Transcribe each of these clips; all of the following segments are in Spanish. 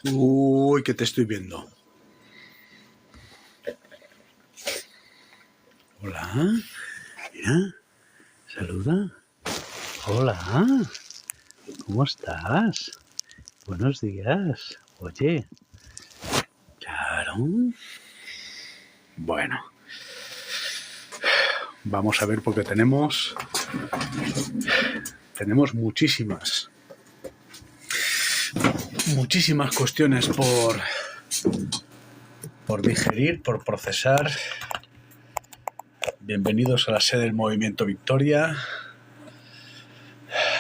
Uy, que te estoy viendo. Hola, mira, saluda. Hola, ¿cómo estás? Buenos días. Oye, claro. Bueno, vamos a ver porque tenemos muchísimas cuestiones por digerir, por procesar. Bienvenidos a la sede del Movimiento Victoria,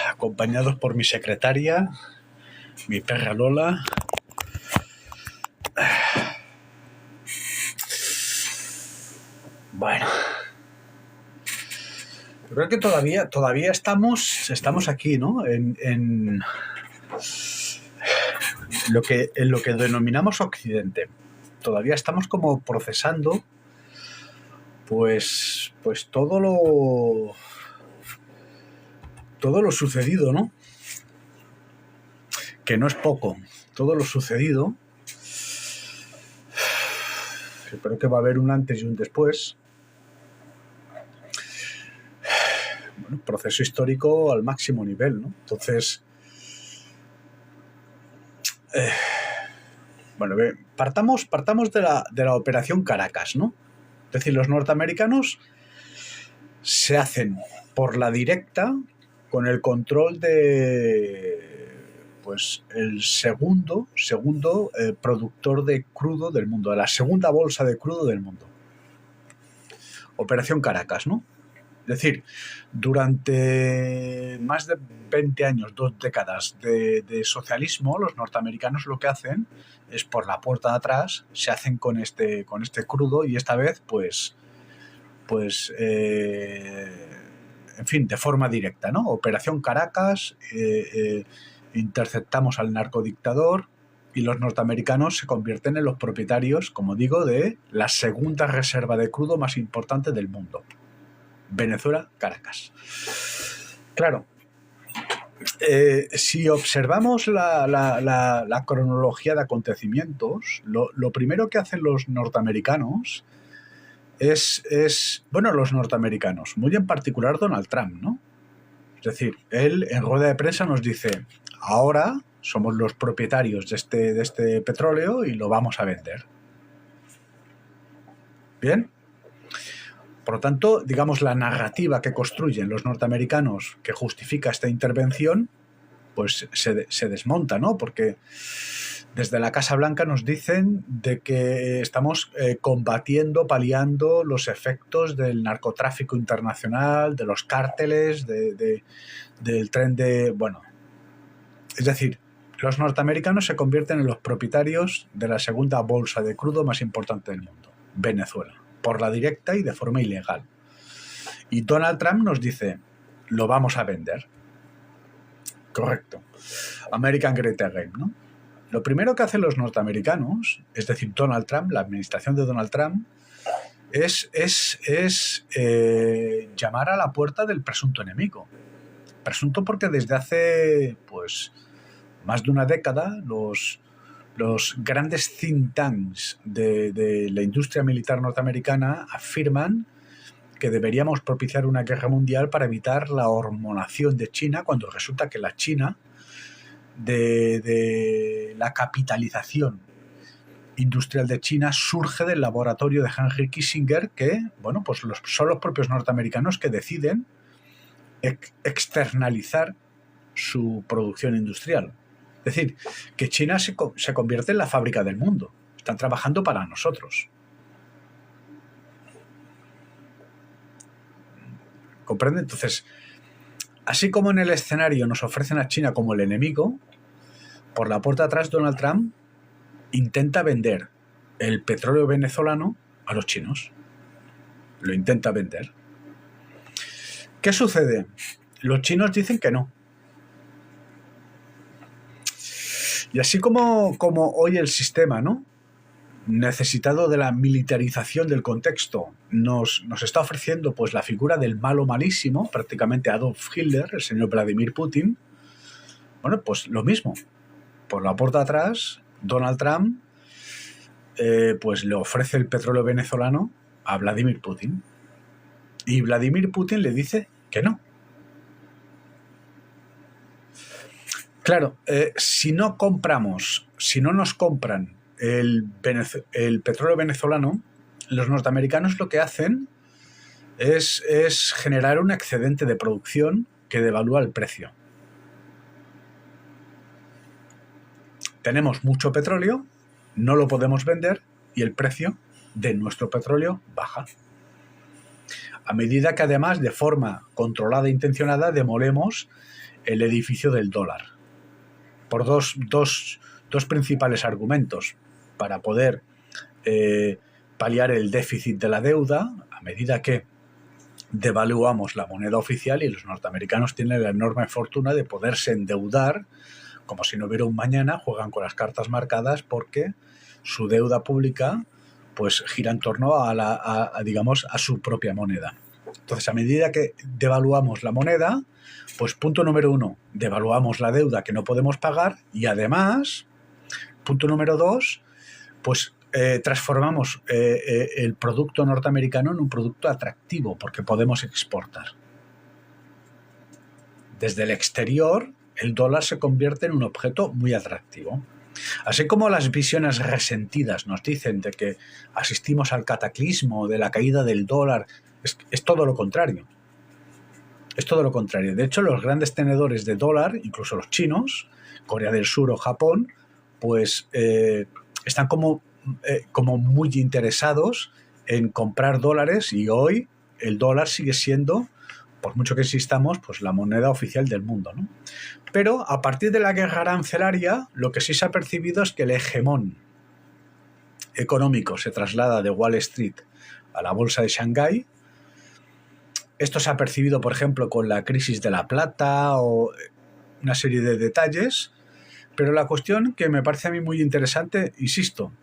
acompañados por mi secretaria, mi perra Lola. Bueno, yo creo que todavía estamos aquí, ¿no? En lo que denominamos Occidente. Todavía estamos como procesando pues todo lo sucedido, ¿no? Que no es poco. Todo lo sucedido. Creo que va a haber un antes y un después. Bueno, proceso histórico al máximo nivel, ¿no? Entonces, bueno, partamos de la operación Caracas, ¿no? Es decir, los norteamericanos se hacen por la directa con el control de, pues, el segundo productor de crudo del mundo, de la segunda bolsa de crudo del mundo. Operación Caracas, ¿no? Es decir, durante más de 20 años, 2 décadas de socialismo, los norteamericanos lo que hacen es por la puerta de atrás, se hacen con este crudo y esta vez, en fin, de forma directa, ¿no? Operación Caracas, interceptamos al narcodictador y los norteamericanos se convierten en los propietarios, como digo, de la segunda reserva de crudo más importante del mundo. Venezuela, Caracas. Claro, si observamos la cronología de acontecimientos, lo primero que hacen los norteamericanos bueno, los norteamericanos, muy en particular Donald Trump, ¿no? Es decir, él en rueda de prensa nos dice, ahora somos los propietarios de este petróleo y lo vamos a vender. ¿Bien? Por lo tanto, digamos, la narrativa que construyen los norteamericanos que justifica esta intervención, pues se desmonta, ¿no? Porque desde la Casa Blanca nos dicen de que estamos combatiendo, paliando los efectos del narcotráfico internacional, de los cárteles, del tren de... Bueno, es decir, los norteamericanos se convierten en los propietarios de la segunda bolsa de crudo más importante del mundo, Venezuela, por la directa y de forma ilegal. Y Donald Trump nos dice, lo vamos a vender. Correcto. American Great Again, ¿no? Lo primero que hacen los norteamericanos, es decir, Donald Trump, la administración de Donald Trump, es llamar a la puerta del presunto enemigo. Presunto porque desde hace, pues, más de una década, los grandes think tanks de la industria militar norteamericana afirman que deberíamos propiciar una guerra mundial para evitar la hormonación de China, cuando resulta que la China, de la capitalización industrial de China, surge del laboratorio de Henry Kissinger, que, bueno, pues son los propios norteamericanos que deciden externalizar su producción industrial. Es decir, que China se convierte en la fábrica del mundo. Están trabajando para nosotros. ¿Comprende? Entonces, así como en el escenario nos ofrecen a China como el enemigo, por la puerta de atrás Donald Trump intenta vender el petróleo venezolano a los chinos. Lo intenta vender. ¿Qué sucede? Los chinos dicen que no. Y así como hoy el sistema, ¿no?, necesitado de la militarización del contexto, nos está ofreciendo pues la figura del malo malísimo, prácticamente Adolf Hitler, el señor Vladimir Putin. Bueno, pues lo mismo. Por la puerta de atrás, Donald Trump pues le ofrece el petróleo venezolano a Vladimir Putin. Y Vladimir Putin le dice que no. Claro, si no nos compran el petróleo venezolano, los norteamericanos lo que hacen es generar un excedente de producción que devalúa el precio. Tenemos mucho petróleo, no lo podemos vender y el precio de nuestro petróleo baja. A medida que además de forma controlada e intencionada demolemos el edificio del dólar. Por dos principales argumentos. Para poder paliar el déficit de la deuda, a medida que devaluamos la moneda oficial, y los norteamericanos tienen la enorme fortuna de poderse endeudar como si no hubiera un mañana, juegan con las cartas marcadas porque su deuda pública pues gira en torno a su propia moneda. Entonces, a medida que devaluamos la moneda, pues punto número 1, devaluamos la deuda que no podemos pagar y además, punto número 2, pues transformamos el producto norteamericano en un producto atractivo porque podemos exportar. Desde el exterior, el dólar se convierte en un objeto muy atractivo. Así como las visiones resentidas nos dicen de que asistimos al cataclismo de la caída del dólar, es todo lo contrario. Es todo lo contrario. De hecho, los grandes tenedores de dólar, incluso los chinos, Corea del Sur o Japón, pues están como muy interesados en comprar dólares y hoy el dólar sigue siendo, por mucho que insistamos, pues la moneda oficial del mundo, ¿no? Pero a partir de la guerra arancelaria, lo que sí se ha percibido es que el hegemón económico se traslada de Wall Street a la bolsa de Shanghái. Esto se ha percibido, por ejemplo, con la crisis de la plata o una serie de detalles, pero la cuestión que me parece a mí muy interesante, insisto,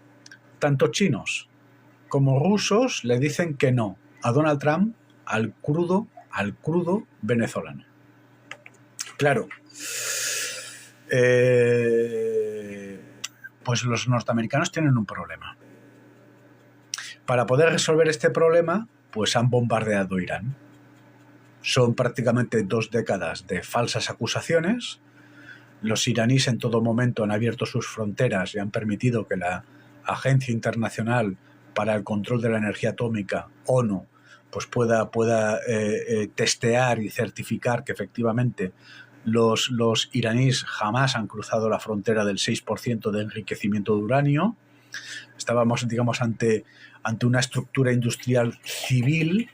tanto chinos como rusos le dicen que no a Donald Trump al crudo venezolano. Claro, pues los norteamericanos tienen un problema. Para poder resolver este problema, pues han bombardeado Irán. Son prácticamente 2 décadas de falsas acusaciones. Los iraníes en todo momento han abierto sus fronteras y han permitido que la Agencia Internacional para el Control de la Energía Atómica, ONU, pues pueda testear y certificar que efectivamente los iraníes jamás han cruzado la frontera del 6% de enriquecimiento de uranio. Estábamos, digamos, ante una estructura industrial civil,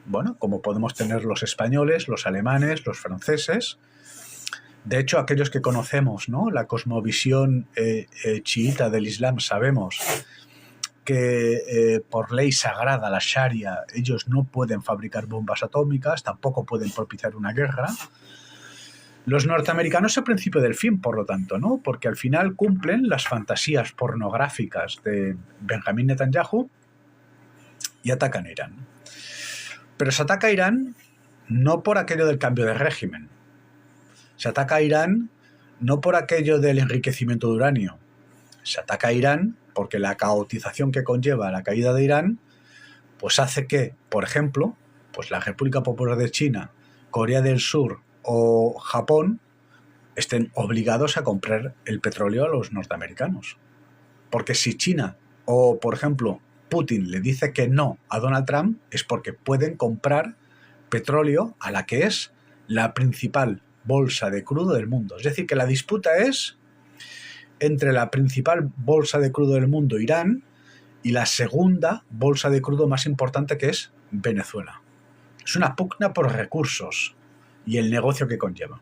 bueno, como podemos tener los españoles, los alemanes, los franceses. De hecho, aquellos que conocemos, ¿no?, la cosmovisión chiita del Islam, sabemos que por ley sagrada, la Sharia, ellos no pueden fabricar bombas atómicas, tampoco pueden propiciar una guerra. Los norteamericanos es el principio del fin, por lo tanto, ¿no?, porque al final cumplen las fantasías pornográficas de Benjamín Netanyahu y atacan a Irán. Pero se ataca a Irán no por aquello del cambio de régimen. Se ataca a Irán no por aquello del enriquecimiento de uranio. Se ataca a Irán porque la caotización que conlleva la caída de Irán pues hace que, por ejemplo, pues la República Popular de China, Corea del Sur o Japón estén obligados a comprar el petróleo a los norteamericanos. Porque si China o, por ejemplo, Putin le dice que no a Donald Trump, es porque pueden comprar petróleo a la que es la principal bolsa de crudo del mundo. Es decir, que la disputa es entre la principal bolsa de crudo del mundo, Irán, y la segunda bolsa de crudo más importante, que es Venezuela. Es una pugna por recursos y el negocio que conlleva.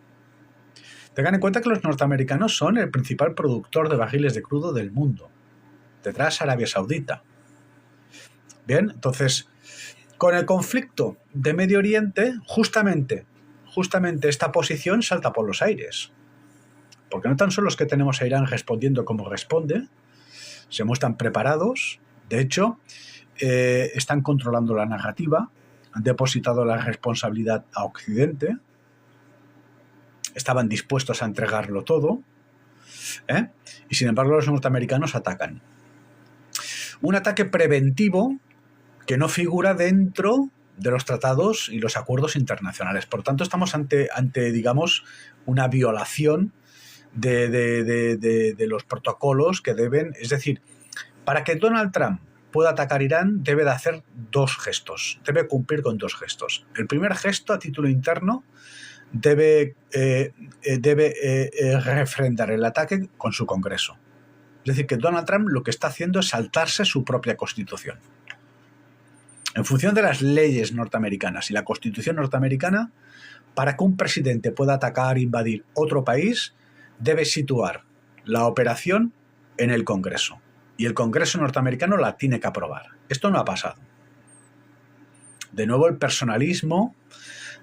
Tengan en cuenta que los norteamericanos son el principal productor de barriles de crudo del mundo. Detrás Arabia Saudita. Bien, entonces, con el conflicto de Medio Oriente, justamente esta posición salta por los aires. Porque no tan solo es que tenemos a Irán respondiendo como responde, se muestran preparados, de hecho, están controlando la narrativa, han depositado la responsabilidad a Occidente, estaban dispuestos a entregarlo todo, ¿eh? Y sin embargo los norteamericanos atacan. Un ataque preventivo que no figura dentro de los tratados y los acuerdos internacionales. Por tanto, estamos ante digamos, una violación de los protocolos que deben... Es decir, para que Donald Trump pueda atacar Irán, debe de hacer dos gestos, debe cumplir con dos gestos. El primer gesto, a título interno, debe refrendar el ataque con su Congreso. Es decir, que Donald Trump lo que está haciendo es saltarse su propia Constitución. En función de las leyes norteamericanas y la Constitución norteamericana, para que un presidente pueda atacar e invadir otro país, debe situar la operación en el Congreso. Y el Congreso norteamericano la tiene que aprobar. Esto no ha pasado. De nuevo el personalismo,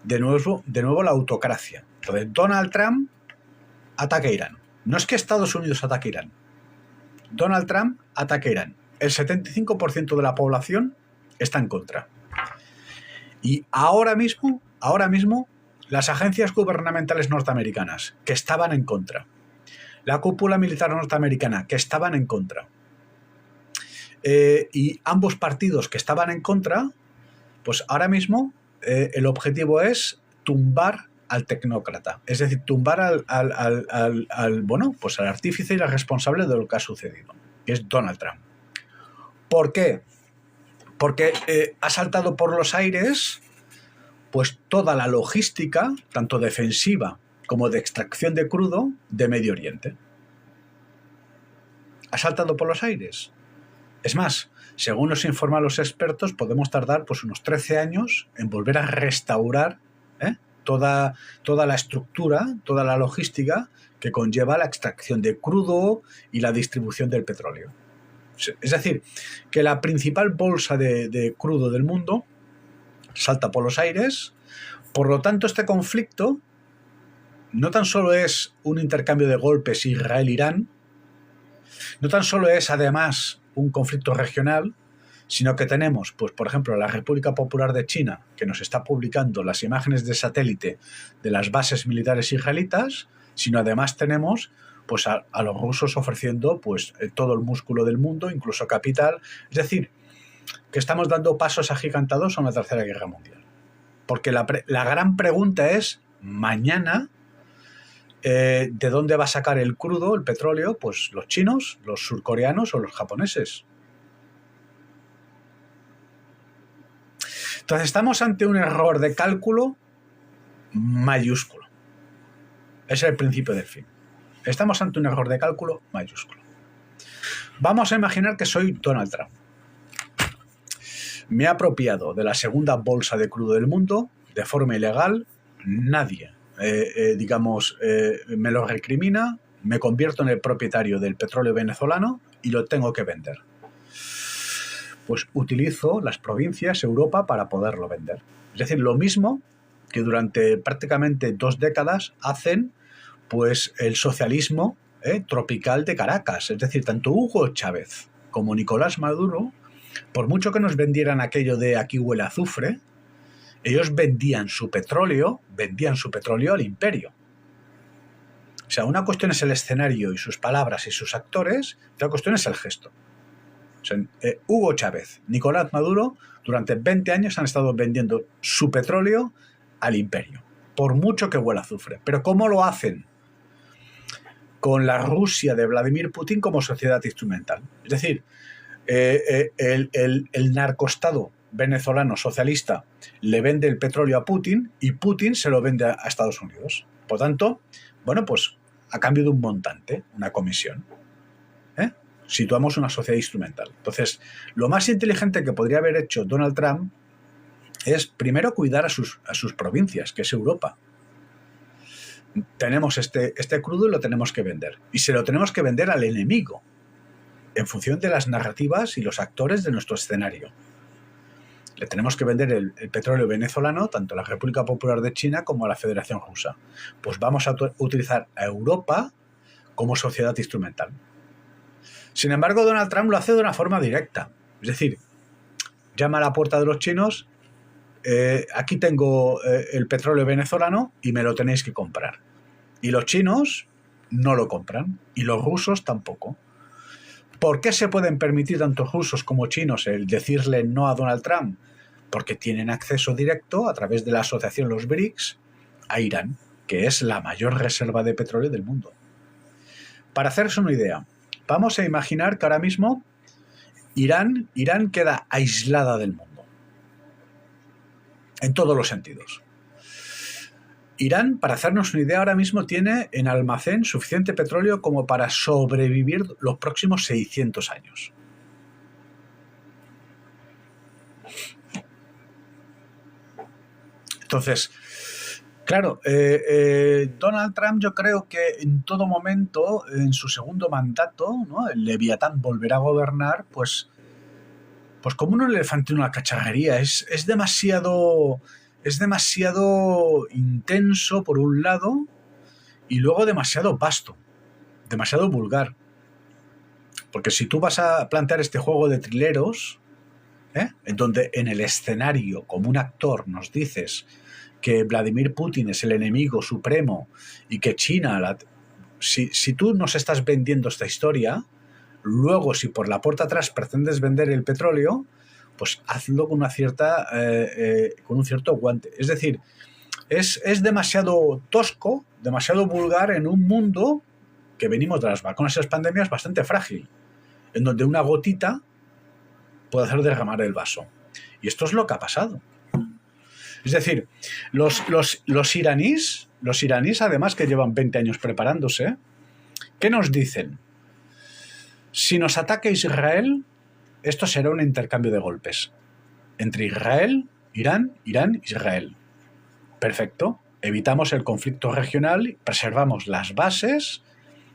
de nuevo la autocracia. Entonces, Donald Trump ataca a Irán. No es que Estados Unidos ataque a Irán. Donald Trump ataca a Irán. El 75% de la población está en contra. Y ahora mismo, las agencias gubernamentales norteamericanas que estaban en contra, la cúpula militar norteamericana que estaban en contra, y ambos partidos que estaban en contra, pues ahora mismo el objetivo es tumbar al tecnócrata, es decir, tumbar al artífice y al responsable de lo que ha sucedido, que es Donald Trump. ¿Por qué? Porque ha saltado por los aires pues toda la logística, tanto defensiva como de extracción de crudo, de Medio Oriente. Ha saltado por los aires. Es más, según nos informan los expertos, podemos tardar pues unos 13 años en volver a restaurar toda la estructura, toda la logística que conlleva la extracción de crudo y la distribución del petróleo. Es decir, que la principal bolsa de crudo del mundo salta por los aires. Por lo tanto, este conflicto no tan solo es un intercambio de golpes Israel-Irán, no tan solo es además un conflicto regional, sino que tenemos, pues, por ejemplo, la República Popular de China, que nos está publicando las imágenes de satélite de las bases militares israelitas, sino además tenemos pues, a los rusos ofreciendo pues, todo el músculo del mundo, incluso capital. Es decir, que estamos dando pasos agigantados a una tercera guerra mundial. Porque la gran pregunta es, mañana, ¿de dónde va a sacar el crudo, el petróleo? Pues los chinos, los surcoreanos o los japoneses. Entonces estamos ante un error de cálculo mayúsculo. Es el principio del fin. Estamos ante un error de cálculo mayúsculo. Vamos a imaginar que soy Donald Trump. Me he apropiado de la segunda bolsa de crudo del mundo de forma ilegal. Nadie me lo recrimina, me convierto en el propietario del petróleo venezolano y lo tengo que vender. Pues utilizo las provincias, Europa, para poderlo vender. Es decir, lo mismo que durante prácticamente 2 décadas hacen pues, el socialismo tropical de Caracas. Es decir, tanto Hugo Chávez como Nicolás Maduro, por mucho que nos vendieran aquello de aquí huele a azufre, ellos vendían su petróleo al imperio. O sea, una cuestión es el escenario y sus palabras y sus actores, otra cuestión es el gesto. O sea, Hugo Chávez, Nicolás Maduro, durante 20 años han estado vendiendo su petróleo al imperio, por mucho que huela a azufre. Pero ¿cómo lo hacen? Con la Rusia de Vladimir Putin como sociedad instrumental. Es decir, el narcoestado venezolano socialista le vende el petróleo a Putin y Putin se lo vende a Estados Unidos. Por tanto, bueno, pues a cambio de un montante, una comisión. Situamos una sociedad instrumental. Entonces, lo más inteligente que podría haber hecho Donald Trump es primero cuidar a sus provincias, que es Europa. Tenemos este crudo y lo tenemos que vender. Y se lo tenemos que vender al enemigo, en función de las narrativas y los actores de nuestro escenario. Le tenemos que vender el petróleo venezolano tanto a la República Popular de China como a la Federación Rusa. Pues vamos a utilizar a Europa como sociedad instrumental. Sin embargo, Donald Trump lo hace de una forma directa. Es decir, llama a la puerta de los chinos, aquí tengo el petróleo venezolano y me lo tenéis que comprar. Y los chinos, no lo compran y los rusos tampoco. ¿Por qué se pueden permitir tanto rusos como chinos el decirle no a Donald Trump? Porque tienen acceso directo a través de la asociación los BRICS a Irán, que es la mayor reserva de petróleo del mundo. Para hacerse una idea, vamos a imaginar que ahora mismo Irán queda aislada del mundo, en todos los sentidos. Irán, para hacernos una idea, ahora mismo tiene en almacén suficiente petróleo como para sobrevivir los próximos 600 años. Entonces, claro, Donald Trump, yo creo que en todo momento, en su segundo mandato, ¿no?, el Leviatán volverá a gobernar, pues como un elefante en una cacharrería. Es demasiado intenso por un lado y luego demasiado vasto, demasiado vulgar. Porque si tú vas a plantear este juego de trileros, en donde en el escenario, como un actor, nos dices que Vladimir Putin es el enemigo supremo y que China... Si tú nos estás vendiendo esta historia, luego si por la puerta atrás pretendes vender el petróleo, pues hazlo con con un cierto guante. Es decir, es demasiado tosco, demasiado vulgar en un mundo que venimos de las vacunas y las pandemias bastante frágil, en donde una gotita puede hacer derramar el vaso. Y esto es lo que ha pasado. Es decir, los iraníes, además, que llevan 20 años preparándose, ¿qué nos dicen? Si nos ataca Israel, esto será un intercambio de golpes entre Israel, Irán, Israel. Perfecto. Evitamos el conflicto regional, preservamos las bases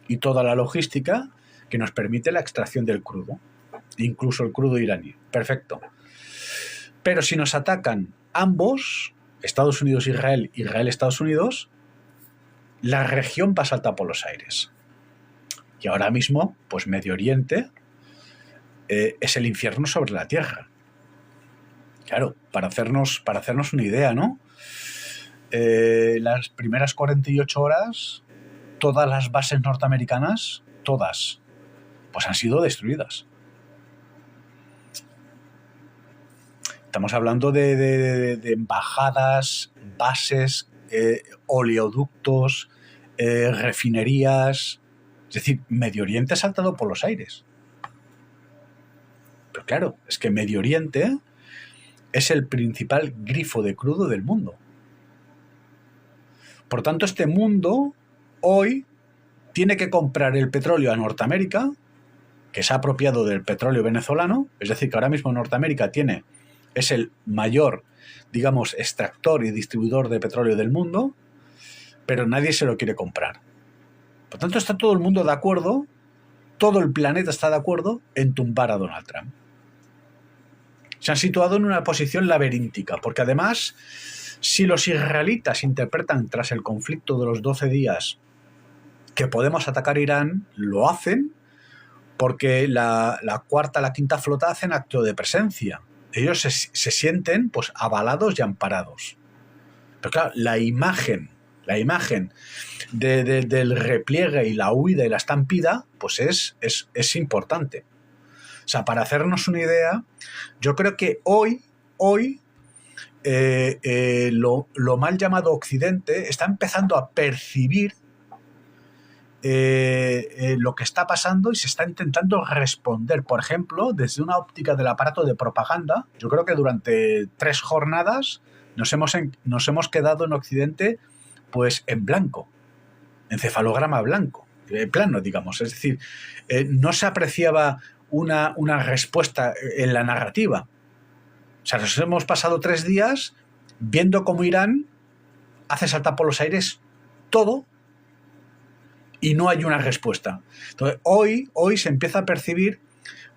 y toda la logística que nos permite la extracción del crudo, incluso el crudo iraní. Perfecto. Pero si nos atacan ambos, Estados Unidos, Israel, Estados Unidos, la región va a saltar por los aires. Y ahora mismo, pues Medio Oriente es el infierno sobre la tierra. Claro, para hacernos una idea, ¿no? Las primeras 48 horas, todas las bases norteamericanas, todas, pues han sido destruidas. Estamos hablando de embajadas, bases, oleoductos, refinerías. Es decir, Medio Oriente ha saltado por los aires. Pero claro, es que Medio Oriente es el principal grifo de crudo del mundo. Por tanto, este mundo hoy tiene que comprar el petróleo a Norteamérica, que se ha apropiado del petróleo venezolano. Es decir, que ahora mismo Norteamérica es el mayor, digamos, extractor y distribuidor de petróleo del mundo, pero nadie se lo quiere comprar. Por tanto, está todo el mundo de acuerdo, todo el planeta está de acuerdo en tumbar a Donald Trump. Se han situado en una posición laberíntica, porque además, si los israelitas interpretan tras el conflicto de los 12 días que podemos atacar Irán, lo hacen porque la cuarta, la quinta flota hacen acto de presencia. Ellos se sienten pues avalados y amparados. Pero claro, la imagen del repliegue y la huida y la estampida, pues es importante. O sea, para hacernos una idea, yo creo que hoy lo mal llamado Occidente está empezando a percibir lo que está pasando y se está intentando responder, por ejemplo, desde una óptica del aparato de propaganda. Yo creo que durante 3 jornadas nos hemos quedado en Occidente pues en blanco, encefalograma blanco, plano, digamos. Es decir, no se apreciaba una respuesta en la narrativa. O sea, nos hemos pasado 3 días viendo cómo Irán hace saltar por los aires todo y no hay una respuesta. Entonces, hoy se empieza a percibir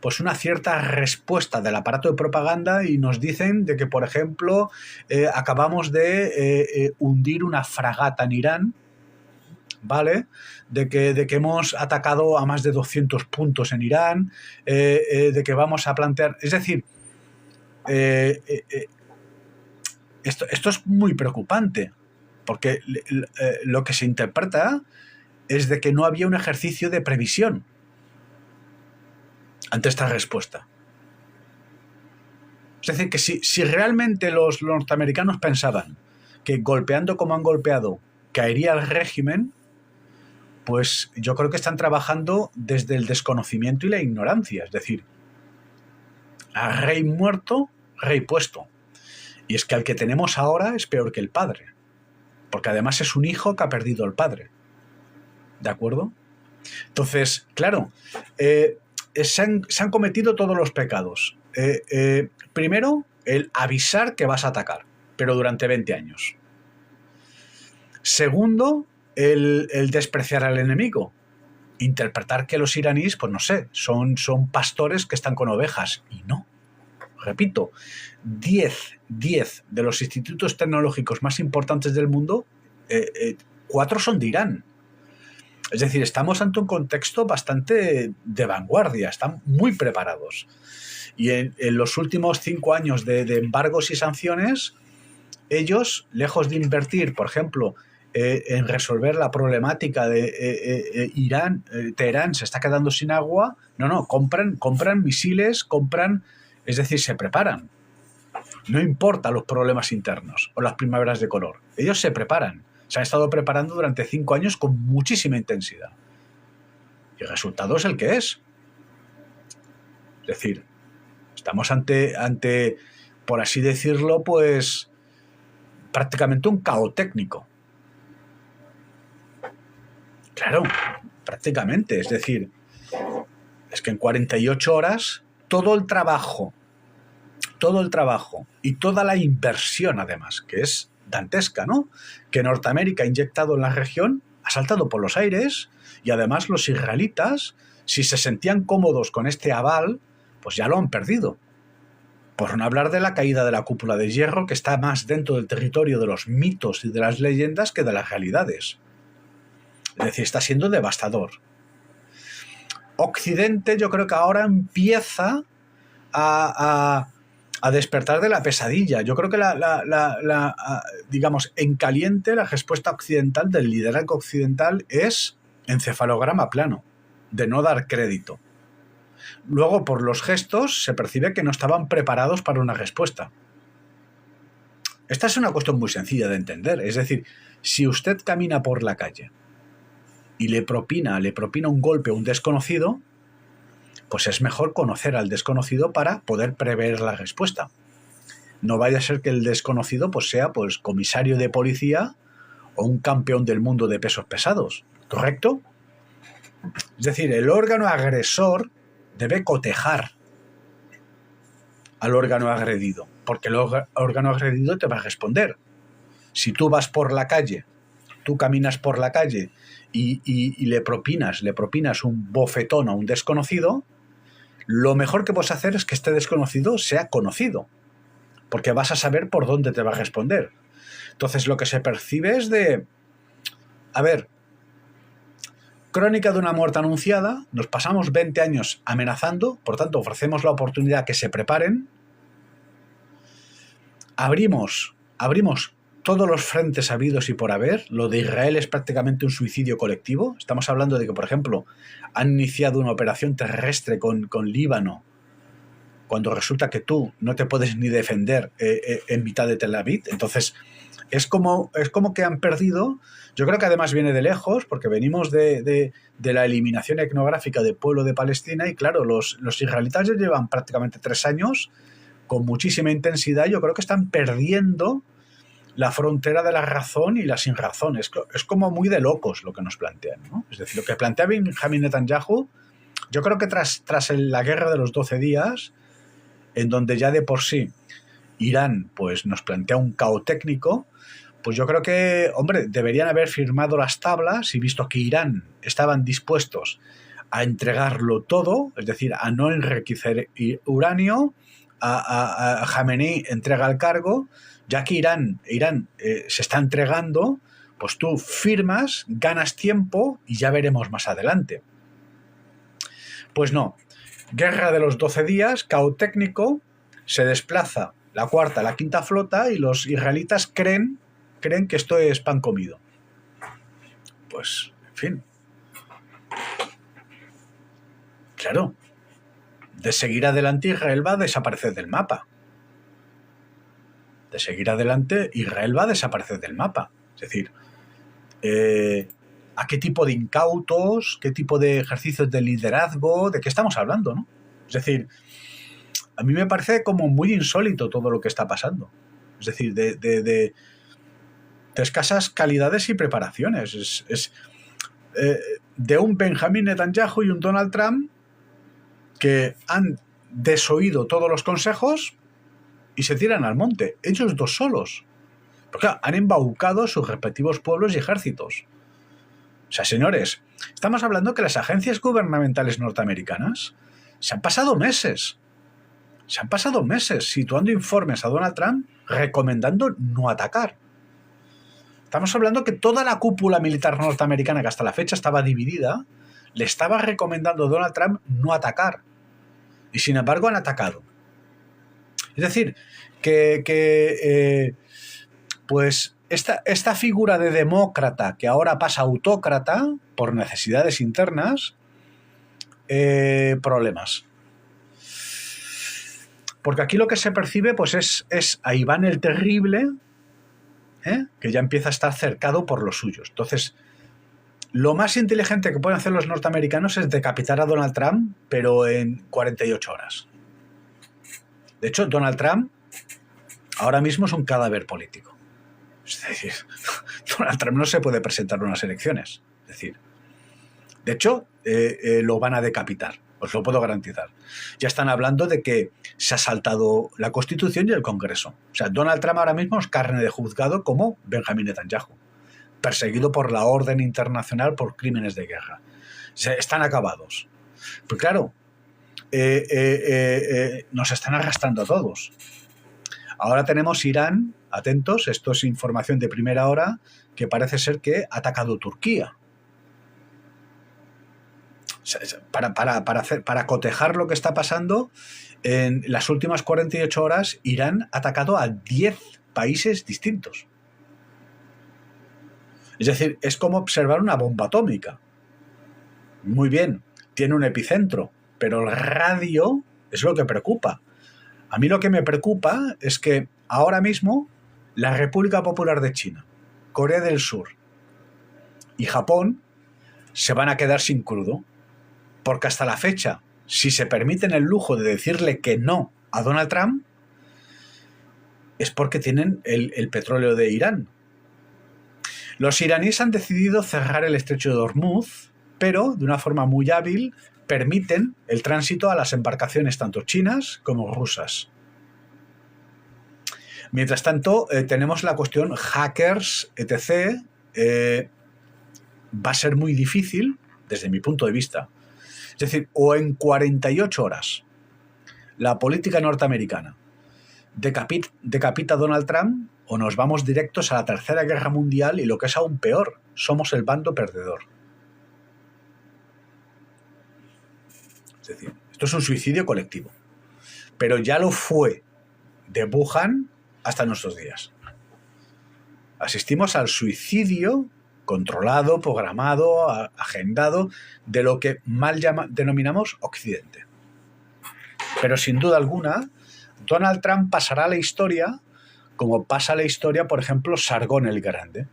pues una cierta respuesta del aparato de propaganda y nos dicen de que, por ejemplo, acabamos de hundir una fragata en Irán, ¿vale? De que hemos atacado a más de 200 puntos en Irán, de que vamos a plantear... Es decir, esto es muy preocupante, porque lo que se interpreta es de que no había un ejercicio de previsión ante esta respuesta. Es decir, que si realmente los norteamericanos pensaban que golpeando como han golpeado caería el régimen, pues yo creo que están trabajando desde el desconocimiento y la ignorancia. Es decir, a rey muerto, rey puesto. Y es que al que tenemos ahora es peor que el padre, porque además es un hijo que ha perdido al padre. ¿De acuerdo? Entonces, claro, se han cometido todos los pecados. Primero, el avisar que vas a atacar, pero durante 20 años. Segundo, el despreciar al enemigo. Interpretar que los iraníes, pues no sé, son pastores que están con ovejas. Y no. Repito, 10 de los institutos tecnológicos más importantes del mundo, 4 son de Irán. Es decir, estamos ante un contexto bastante de vanguardia, están muy preparados. Y en los últimos 5 años de embargos y sanciones, ellos, lejos de invertir, por ejemplo, en resolver la problemática de Irán, Teherán se está quedando sin agua, no, compran misiles, es decir, se preparan. No importa los problemas internos o las primaveras de color, ellos se preparan. Se han estado preparando durante 5 años con muchísima intensidad. Y el resultado es el que es. Es decir, estamos ante, por así decirlo, pues prácticamente un caos técnico. Claro, prácticamente. Es decir, es que en 48 horas todo el trabajo y toda la inversión, además, que es dantesca, ¿no?, que Norteamérica ha inyectado en la región, ha saltado por los aires, y además los israelitas, si se sentían cómodos con este aval, pues ya lo han perdido. Por no hablar de la caída de la cúpula de hierro, que está más dentro del territorio de los mitos y de las leyendas que de las realidades. Es decir, está siendo devastador. Occidente, yo creo que ahora empieza a despertar de la pesadilla. Yo creo que digamos, en caliente, la respuesta occidental, del liderazgo occidental, es encefalograma plano, de no dar crédito. Luego, por los gestos, se percibe que no estaban preparados para una respuesta. Esta es una cuestión muy sencilla de entender. Es decir, si usted camina por la calle y le propina un golpe a un desconocido, pues es mejor conocer al desconocido para poder prever la respuesta. No vaya a ser que el desconocido pues sea pues comisario de policía o un campeón del mundo de pesos pesados, ¿correcto? Es decir, el órgano agresor debe cotejar al órgano agredido, porque el órgano agredido te va a responder. Si tú vas por la calle, tú caminas por la calle y le propinas un bofetón a un desconocido, lo mejor que puedes hacer es que este desconocido sea conocido, porque vas a saber por dónde te va a responder. Entonces lo que se percibe es de, a ver, crónica de una muerte anunciada, nos pasamos 20 años amenazando, por tanto ofrecemos la oportunidad que se preparen, abrimos todos los frentes habidos y por haber. Lo de Israel es prácticamente un suicidio colectivo. Estamos hablando de que, por ejemplo, han iniciado una operación terrestre con Líbano, cuando resulta que tú no te puedes ni defender en mitad de Tel Aviv. Entonces, es como que han perdido. Yo creo que además viene de lejos, porque venimos de la eliminación etnográfica del pueblo de Palestina, y claro, los israelitas ya llevan prácticamente 3 años con muchísima intensidad. Yo creo que están perdiendo la frontera de la razón y la sin razón. Es como muy de locos lo que nos plantean, ¿no? Es decir, lo que plantea Benjamin Netanyahu, yo creo que tras la guerra de los 12 días, en donde ya de por sí Irán pues nos plantea un caos técnico, pues yo creo que, hombre, deberían haber firmado las tablas y visto que Irán estaban dispuestos a entregarlo todo, es decir, a no enriquecer uranio, a Jamenei entrega el cargo. Ya que Irán se está entregando, pues tú firmas, ganas tiempo y ya veremos más adelante. Pues no, guerra de los 12 días, caos técnico, se desplaza la cuarta, la quinta flota y los israelitas creen que esto es pan comido. Pues, en fin, Claro, de seguir adelante Israel va a desaparecer del mapa. De seguir adelante Israel va a desaparecer del mapa. Es decir, ¿a qué tipo de incautos, qué tipo de ejercicios de liderazgo, de qué estamos hablando, ¿no? Es decir, a mí me parece como muy insólito todo lo que está pasando. Es decir, de escasas calidades y preparaciones. De un Benjamin Netanyahu y un Donald Trump que han desoído todos los consejos y se tiran al monte, ellos dos solos. Porque claro, han embaucado sus respectivos pueblos y ejércitos. O sea, señores, estamos hablando que las agencias gubernamentales norteamericanas se han pasado meses situando informes a Donald Trump recomendando no atacar. Estamos hablando que toda la cúpula militar norteamericana, que hasta la fecha estaba dividida, le estaba recomendando a Donald Trump no atacar. Y sin embargo han atacado. Es decir, pues esta figura de demócrata que ahora pasa a autócrata por necesidades internas, problemas. Porque aquí lo que se percibe pues es a Iván el Terrible, que ya empieza a estar cercado por los suyos. Entonces, lo más inteligente que pueden hacer los norteamericanos es decapitar a Donald Trump, pero en 48 horas. De hecho, Donald Trump ahora mismo es un cadáver político. Es decir, Donald Trump no se puede presentar a unas elecciones. Es decir, de hecho, lo van a decapitar, os lo puedo garantizar. Ya están hablando de que se ha saltado la Constitución y el Congreso. O sea, Donald Trump ahora mismo es carne de juzgado como Benjamin Netanyahu, perseguido por la orden internacional por crímenes de guerra. O sea, están acabados. Pues claro, nos están arrastrando a todos. Ahora tenemos Irán, atentos, esto es información de primera hora, que parece ser que ha atacado Turquía. Para cotejar lo que está pasando, en las últimas 48 horas Irán ha atacado a 10 países distintos. Es decir, es como observar una bomba atómica. Muy bien, tiene un epicentro, pero el radio es lo que preocupa. A mí lo que me preocupa es que ahora mismo la República Popular de China, Corea del Sur y Japón se van a quedar sin crudo. Porque hasta la fecha, si se permiten el lujo de decirle que no a Donald Trump, es porque tienen el petróleo de Irán. Los iraníes han decidido cerrar el estrecho de Hormuz, pero de una forma muy hábil permiten el tránsito a las embarcaciones tanto chinas como rusas. Mientras tanto, tenemos la cuestión hackers, etc. Va a ser muy difícil, desde mi punto de vista. Es decir, o en 48 horas la política norteamericana decapita a Donald Trump, o nos vamos directos a la Tercera Guerra Mundial y lo que es aún peor, somos el bando perdedor. Es decir, esto es un suicidio colectivo. Pero ya lo fue de Wuhan hasta nuestros días. Asistimos al suicidio controlado, programado, agendado, de lo que mal denominamos Occidente. Pero sin duda alguna, Donald Trump pasará a la historia como pasa a la historia, por ejemplo, Sargón el Grande,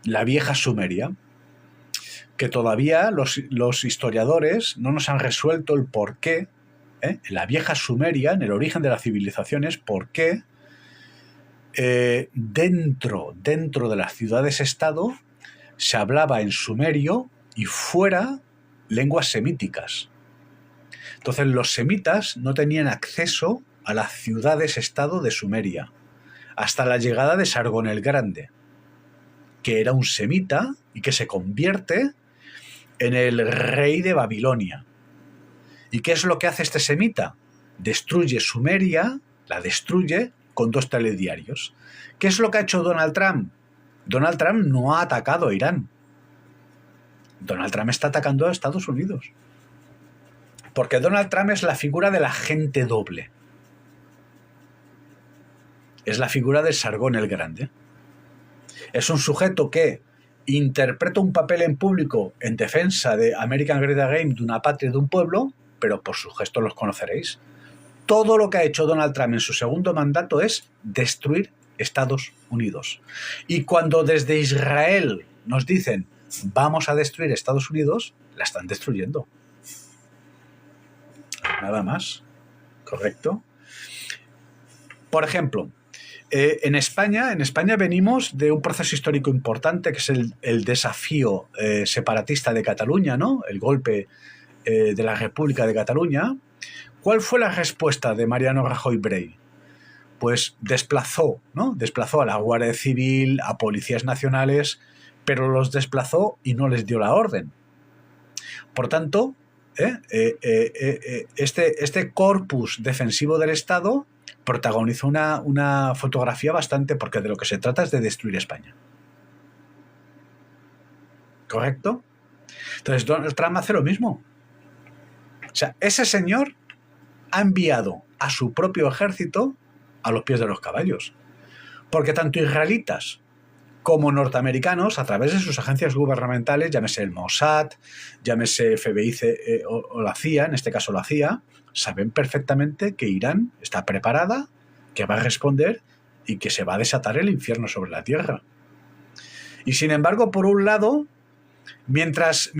la vieja Sumeria, que todavía los historiadores no nos han resuelto el porqué, en la vieja Sumeria, en el origen de las civilizaciones, por qué dentro de las ciudades-estado se hablaba en sumerio y fuera lenguas semíticas. Entonces los semitas no tenían acceso a las ciudades-estado de Sumeria hasta la llegada de Sargón el Grande, que era un semita y que se convierte en el rey de Babilonia. ¿Y qué es lo que hace este semita? Destruye Sumeria, la destruye con 2 telediarios. ¿Qué es lo que ha hecho Donald Trump? Donald Trump no ha atacado a Irán. Donald Trump está atacando a Estados Unidos. Porque Donald Trump es la figura del agente doble. Es la figura de Sargón el Grande. Es un sujeto que interpreta un papel en público en defensa de American Great Game, de una patria, de un pueblo, pero por sus gestos los conoceréis. Todo lo que ha hecho Donald Trump en su segundo mandato es destruir Estados Unidos. Y cuando desde Israel nos dicen vamos a destruir Estados Unidos, la están destruyendo. Nada más. ¿Correcto? Por ejemplo, en España venimos de un proceso histórico importante, que es el desafío separatista de Cataluña, ¿no? El golpe de la República de Cataluña. ¿Cuál fue la respuesta de Mariano Rajoy Brey? Pues desplazó a la Guardia Civil, a policías nacionales, pero los desplazó y no les dio la orden. Por tanto, este corpus defensivo del Estado protagonizó una fotografía bastante, porque de lo que se trata es de destruir España. ¿Correcto? Entonces Donald Trump hace lo mismo. O sea, ese señor ha enviado a su propio ejército a los pies de los caballos. Porque tanto israelitas como norteamericanos, a través de sus agencias gubernamentales, llámese el Mossad, llámese FBI o la CIA, en este caso la CIA, saben perfectamente que Irán está preparada, que va a responder y que se va a desatar el infierno sobre la tierra. Y sin embargo, por un lado, mientras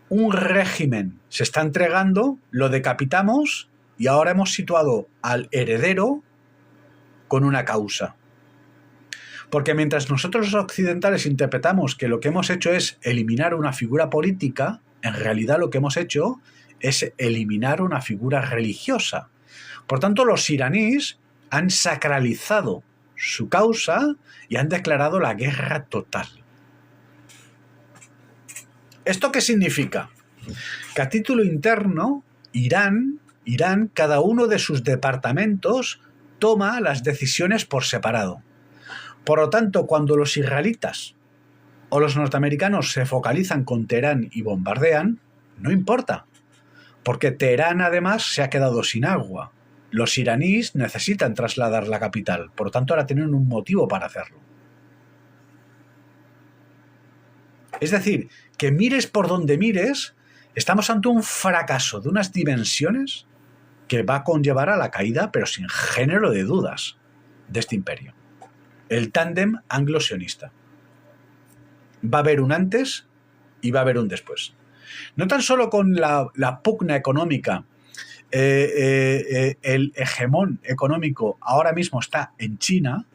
un régimen se está entregando, lo decapitamos y ahora hemos situado al heredero con una causa. Porque mientras nosotros los occidentales interpretamos que lo que hemos hecho es eliminar una figura política, en realidad lo que hemos hecho es eliminar una figura religiosa. Por tanto, los iraníes han sacralizado su causa y han declarado la guerra total. ¿Esto qué significa? Que a título interno, Irán, cada uno de sus departamentos toma las decisiones por separado. Por lo tanto, cuando los israelitas o los norteamericanos se focalizan con Teherán y bombardean, no importa, porque Teherán además se ha quedado sin agua. Los iraníes necesitan trasladar la capital, por lo tanto ahora tienen un motivo para hacerlo. Es decir, que mires por donde mires, estamos ante un fracaso de unas dimensiones que va a conllevar a la caída, pero sin género de dudas, de este imperio. El tándem anglo-sionista. Va a haber un antes y va a haber un después. No tan solo con la pugna económica, el hegemón económico ahora mismo está en China,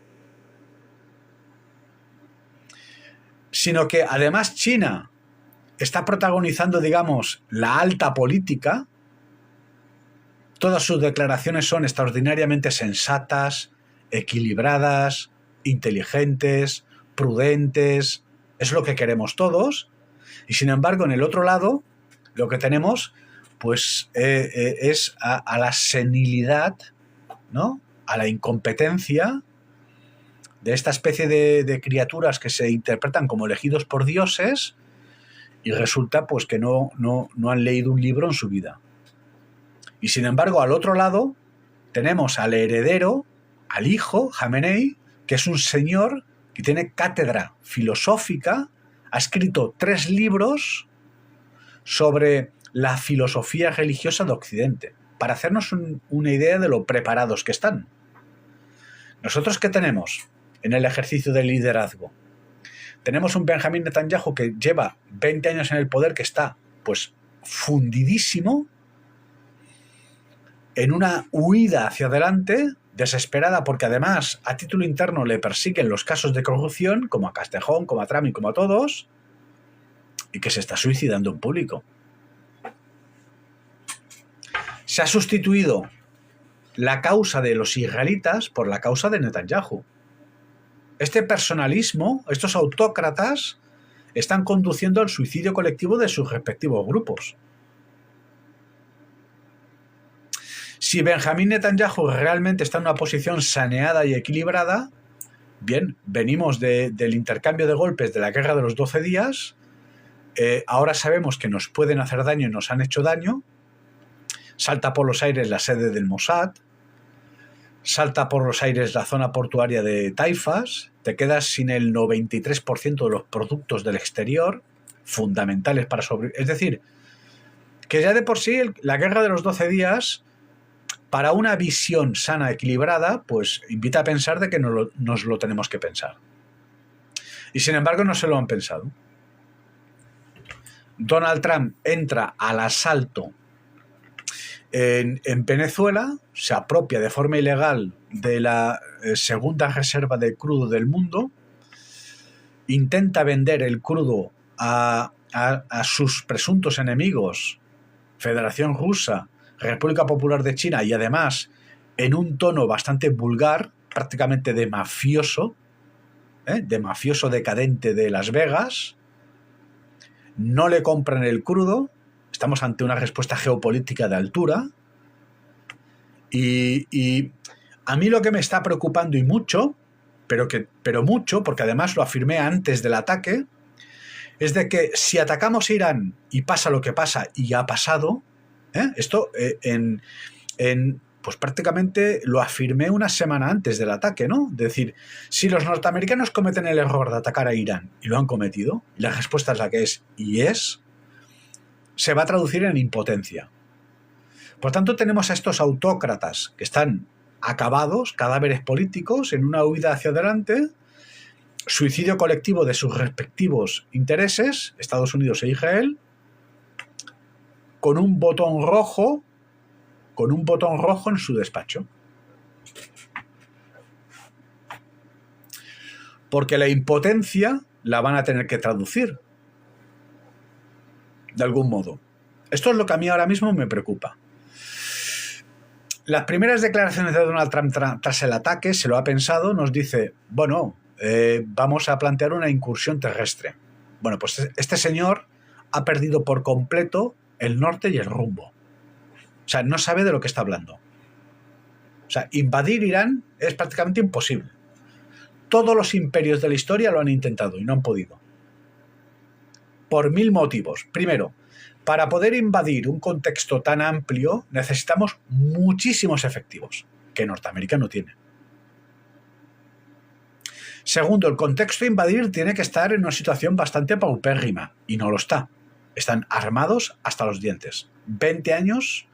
sino que además China está protagonizando, digamos, la alta política. Todas sus declaraciones son extraordinariamente sensatas, equilibradas, inteligentes, prudentes. Es lo que queremos todos. Y sin embargo, en el otro lado, lo que tenemos pues es a la senilidad, ¿no? A la incompetencia de esta especie de criaturas que se interpretan como elegidos por dioses y resulta pues que no han leído un libro en su vida. Y sin embargo, al otro lado tenemos al heredero, al hijo, Jamenei, que es un señor que tiene cátedra filosófica, ha escrito 3 libros sobre la filosofía religiosa de Occidente, para hacernos una idea de lo preparados que están. ¿Nosotros qué tenemos en el ejercicio del liderazgo? Tenemos un Benjamín Netanyahu que lleva 20 años en el poder, que está pues fundidísimo en una huida hacia adelante, desesperada, porque además a título interno le persiguen los casos de corrupción, como a Castejón, como a Trump y como a todos, y que se está suicidando en público. Se ha sustituido la causa de los israelitas por la causa de Netanyahu. Este personalismo, estos autócratas, están conduciendo al suicidio colectivo de sus respectivos grupos. Si Benjamín Netanyahu realmente está en una posición saneada y equilibrada, bien, venimos del intercambio de golpes de la guerra de los 12 días, ahora sabemos que nos pueden hacer daño y nos han hecho daño, salta por los aires la sede del Mossad, salta por los aires la zona portuaria de Taifas, te quedas sin el 93% de los productos del exterior, fundamentales para sobrevivir. Es decir, que ya de por sí la guerra de los 12 días, para una visión sana, equilibrada, pues invita a pensar de que nos lo tenemos que pensar. Y sin embargo no se lo han pensado. Donald Trump entra al asalto en Venezuela, se apropia de forma ilegal de la segunda reserva de crudo del mundo, intenta vender el crudo a sus presuntos enemigos, Federación Rusa, República Popular de China, y además en un tono bastante vulgar, prácticamente de mafioso decadente de Las Vegas. No le compran el crudo. Estamos ante una respuesta geopolítica de altura. Y a mí lo que me está preocupando y mucho, pero mucho, porque además lo afirmé antes del ataque, es de que si atacamos Irán y pasa lo que pasa, y ha pasado, esto pues prácticamente lo afirmé una semana antes del ataque, ¿no? Es decir, si los norteamericanos cometen el error de atacar a Irán, y lo han cometido, y la respuesta es la que es, se va a traducir en impotencia. Por tanto, tenemos a estos autócratas que están acabados, cadáveres políticos, en una huida hacia adelante, suicidio colectivo de sus respectivos intereses, Estados Unidos e Israel, con un botón rojo en su despacho. Porque la impotencia la van a tener que traducir de algún modo. Esto es lo que a mí ahora mismo me preocupa. Las primeras declaraciones de Donald Trump tras el ataque, se lo ha pensado, nos dice, bueno, vamos a plantear una incursión terrestre. Bueno, pues este señor ha perdido por completo el norte y el rumbo. O sea, no sabe de lo que está hablando. O sea, invadir Irán es prácticamente imposible. Todos los imperios de la historia lo han intentado y no han podido. Por 1000 motivos. Primero, para poder invadir un contexto tan amplio necesitamos muchísimos efectivos, que Norteamérica no tiene. Segundo, el contexto de invadir tiene que estar en una situación bastante paupérrima, y no lo está. Están armados hasta los dientes. 20 años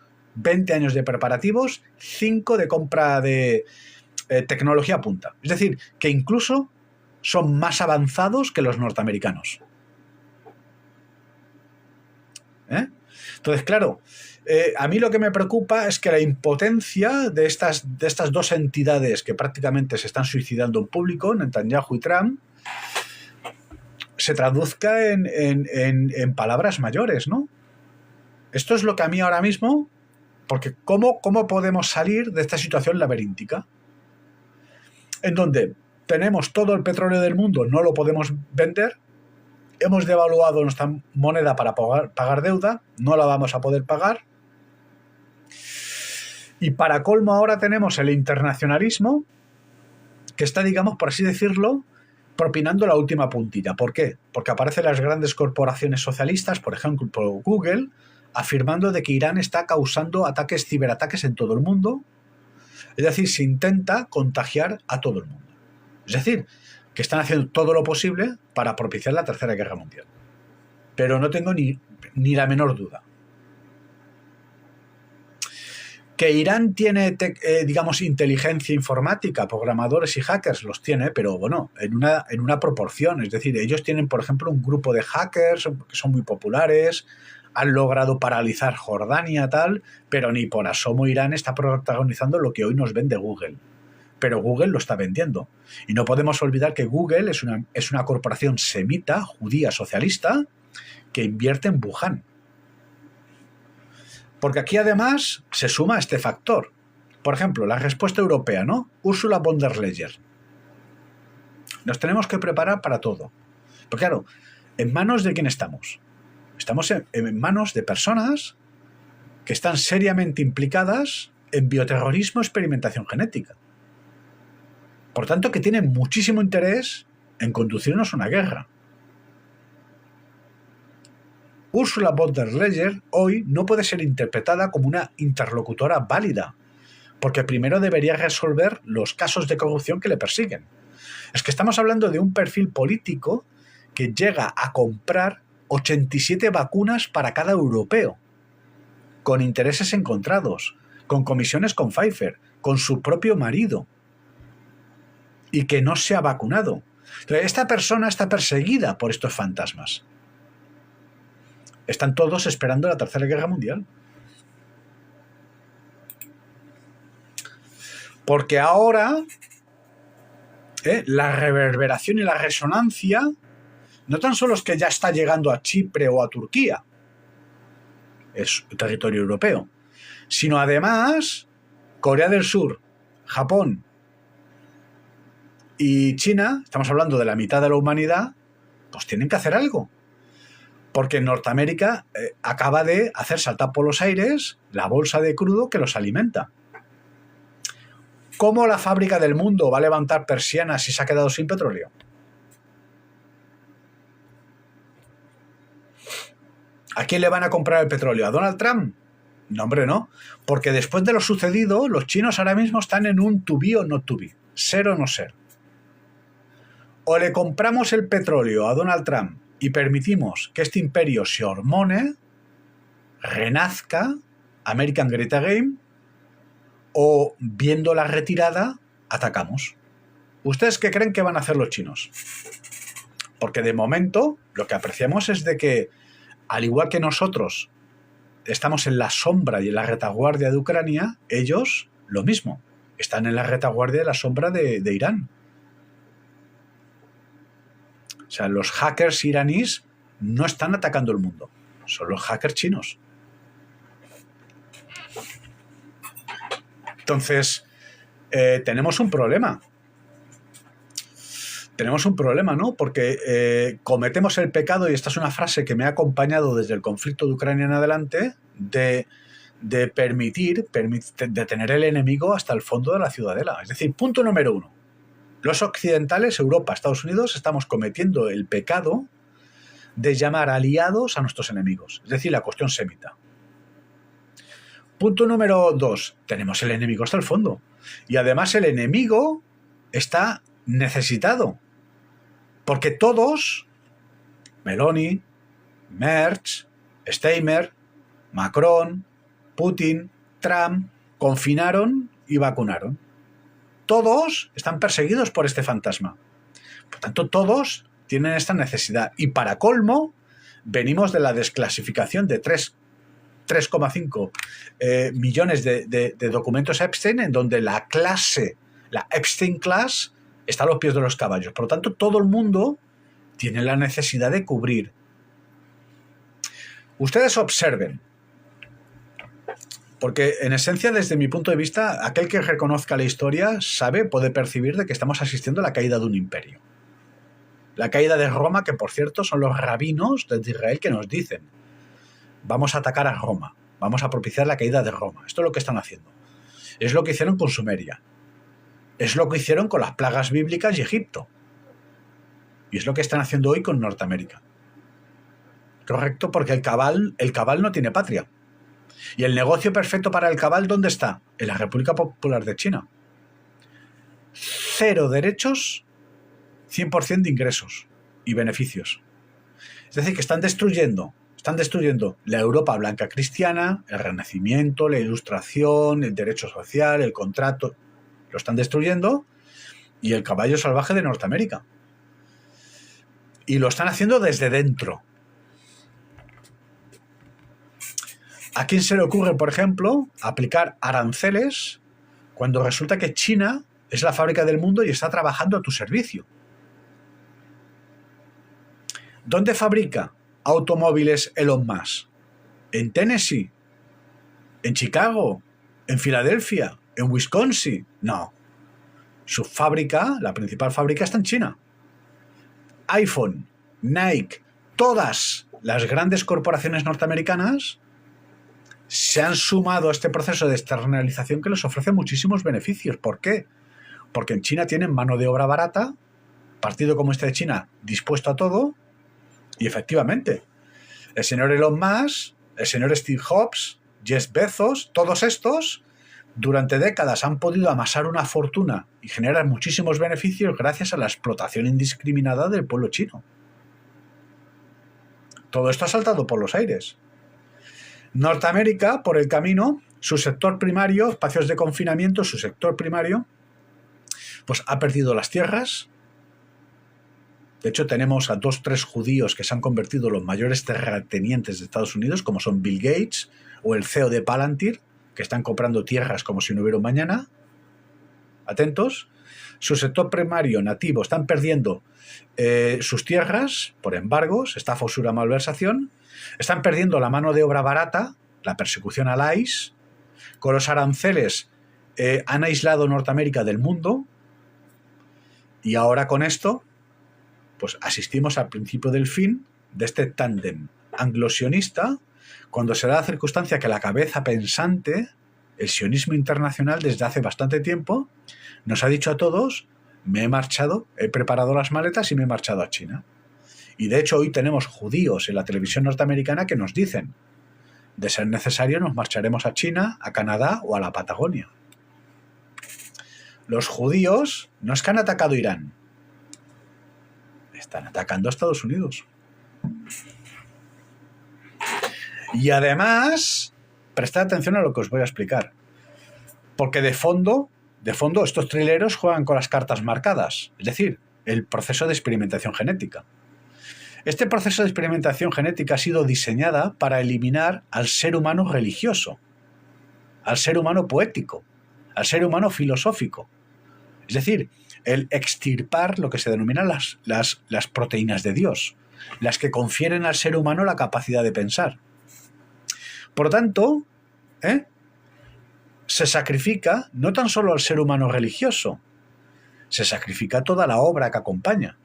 de preparativos, 5 de compra de tecnología punta. Es decir, que incluso son más avanzados que los norteamericanos. Entonces, claro, a mí lo que me preocupa es que la impotencia de estas dos entidades que prácticamente se están suicidando en público, Netanyahu y Trump, se traduzca en palabras mayores, ¿no? Esto es lo que a mí ahora mismo, porque ¿cómo podemos salir de esta situación laberíntica? En donde tenemos todo el petróleo del mundo, no lo podemos vender, hemos devaluado nuestra moneda para pagar deuda, no la vamos a poder pagar, y para colmo ahora tenemos el internacionalismo que está, digamos, por así decirlo, propinando la última puntilla. ¿Por qué? Porque aparecen las grandes corporaciones socialistas, por ejemplo Google, afirmando de que Irán está causando ciberataques en todo el mundo. Es decir, se intenta contagiar a todo el mundo. Es decir, que están haciendo todo lo posible para propiciar la Tercera Guerra Mundial. Pero no tengo ni la menor duda. Que Irán tiene, digamos, inteligencia informática, programadores y hackers, los tiene, pero bueno, en una proporción. Es decir, ellos tienen, por ejemplo, un grupo de hackers que son muy populares, han logrado paralizar Jordania, tal, pero ni por asomo Irán está protagonizando lo que hoy nos vende Google. Pero Google lo está vendiendo. Y no podemos olvidar que Google es una corporación semita, judía, socialista, que invierte en Wuhan. Porque aquí además se suma este factor. Por ejemplo, la respuesta europea, ¿no? Ursula von der Leyen. Nos tenemos que preparar para todo. Pero claro, ¿en manos de quién estamos? Estamos en manos de personas que están seriamente implicadas en bioterrorismo y experimentación genética. Por tanto, que tienen muchísimo interés en conducirnos a una guerra. Ursula von der Leyen hoy no puede ser interpretada como una interlocutora válida, porque primero debería resolver los casos de corrupción que le persiguen. Es que estamos hablando de un perfil político que llega a comprar 87 vacunas para cada europeo, con intereses encontrados, con comisiones con Pfizer, con su propio marido, y que no se ha vacunado. Entonces, esta persona está perseguida por estos fantasmas. Están todos esperando la Tercera Guerra Mundial. Porque ahora la reverberación y la resonancia no tan solo es que ya está llegando a Chipre o a Turquía, es territorio europeo, sino además Corea del Sur, Japón y China, estamos hablando de la mitad de la humanidad, pues tienen que hacer algo. Porque Norteamérica acaba de hacer saltar por los aires la bolsa de crudo que los alimenta. ¿Cómo la fábrica del mundo va a levantar persianas si se ha quedado sin petróleo? ¿A quién le van a comprar el petróleo? ¿A Donald Trump? No, hombre, no. Porque después de lo sucedido, los chinos ahora mismo están en un to be o not to be. Ser o no ser. O le compramos el petróleo a Donald Trump y permitimos que este imperio se hormone, renazca, American Great Again, o viendo la retirada, atacamos. ¿Ustedes qué creen que van a hacer los chinos? Porque de momento lo que apreciamos es de que, al igual que nosotros estamos en la sombra y en la retaguardia de Ucrania, ellos lo mismo, están en la retaguardia de la sombra de Irán. O sea, los hackers iraníes no están atacando el mundo, son los hackers chinos. Entonces, tenemos un problema. Tenemos un problema, ¿no? Porque cometemos el pecado, y esta es una frase que me ha acompañado desde el conflicto de Ucrania en adelante, de permitir de tener el enemigo hasta el fondo de la ciudadela. Es decir, punto número 1. Los occidentales, Europa, Estados Unidos, estamos cometiendo el pecado de llamar aliados a nuestros enemigos. Es decir, la cuestión semita. Punto número 2. Tenemos el enemigo hasta el fondo. Y además el enemigo está necesitado. Porque todos, Meloni, Merz, Steinmeier, Macron, Putin, Trump, confinaron y vacunaron. Todos están perseguidos por este fantasma. Por tanto, todos tienen esta necesidad. Y para colmo, venimos de la desclasificación de 3,5 millones de documentos Epstein, en donde la clase, la Epstein Class, está a los pies de los caballos. Por lo tanto, todo el mundo tiene la necesidad de cubrir. Ustedes observen, porque en esencia, desde mi punto de vista, aquel que reconozca la historia puede percibir de que estamos asistiendo a la caída de un imperio. La caída de Roma, que por cierto son los rabinos de Israel que nos dicen: vamos a atacar a Roma, vamos a propiciar la caída de Roma. Esto es lo que están haciendo. Es lo que hicieron con Sumeria. Es lo que hicieron con las plagas bíblicas y Egipto. Y es lo que están haciendo hoy con Norteamérica. Correcto, porque el cabal no tiene patria. ¿Y el negocio perfecto para el cabal dónde está? En la República Popular de China. 0 derechos, 100% de ingresos y beneficios. Es decir, que están destruyendo la Europa blanca cristiana, el Renacimiento, la Ilustración, el derecho social, el contrato. Lo están destruyendo, y el caballo salvaje de Norteamérica. Y lo están haciendo desde dentro. ¿A quién se le ocurre, por ejemplo, aplicar aranceles cuando resulta que China es la fábrica del mundo y está trabajando a tu servicio? ¿Dónde fabrica automóviles Elon Musk? ¿En Tennessee? ¿En Chicago? ¿En Filadelfia? ¿En Wisconsin? No. Su fábrica, la principal fábrica, está en China. iPhone, Nike, todas las grandes corporaciones norteamericanas se han sumado a este proceso de externalización que les ofrece muchísimos beneficios. ¿Por qué? Porque en China tienen mano de obra barata, partido como este de China dispuesto a todo, y efectivamente, el señor Elon Musk, el señor Steve Jobs, Jeff Bezos, todos estos durante décadas han podido amasar una fortuna y generar muchísimos beneficios gracias a la explotación indiscriminada del pueblo chino. Todo esto ha saltado por los aires. Norteamérica, por el camino, su sector primario, espacios de confinamiento, su sector primario, pues ha perdido las tierras. De hecho, tenemos a 2-3 judíos que se han convertido en los mayores terratenientes de Estados Unidos, como son Bill Gates o el CEO de Palantir, que están comprando tierras como si no hubiera un mañana. Atentos. Su sector primario nativo están perdiendo sus tierras por embargos, estafa, usura, malversación. Están perdiendo la mano de obra barata, la persecución al ICE. Con los aranceles han aislado Norteamérica del mundo. Y ahora con esto, pues asistimos al principio del fin de este tándem anglo-sionista, cuando se da la circunstancia que la cabeza pensante, el sionismo internacional desde hace bastante tiempo, nos ha dicho a todos: me he marchado, he preparado las maletas y me he marchado a China. Y de hecho hoy tenemos judíos en la televisión norteamericana que nos dicen: de ser necesario nos marcharemos a China, a Canadá o a la Patagonia. Los judíos no es que han atacado Irán, están atacando a Estados Unidos. Y además, prestad atención a lo que os voy a explicar, porque de fondo estos trileros juegan con las cartas marcadas, es decir, el proceso de experimentación genética. Este proceso de experimentación genética ha sido diseñada para eliminar al ser humano religioso, al ser humano poético, al ser humano filosófico. Es decir, el extirpar lo que se denominan las proteínas de Dios, las que confieren al ser humano la capacidad de pensar. Por tanto, se sacrifica no tan solo al ser humano religioso, se sacrifica toda la obra que acompaña.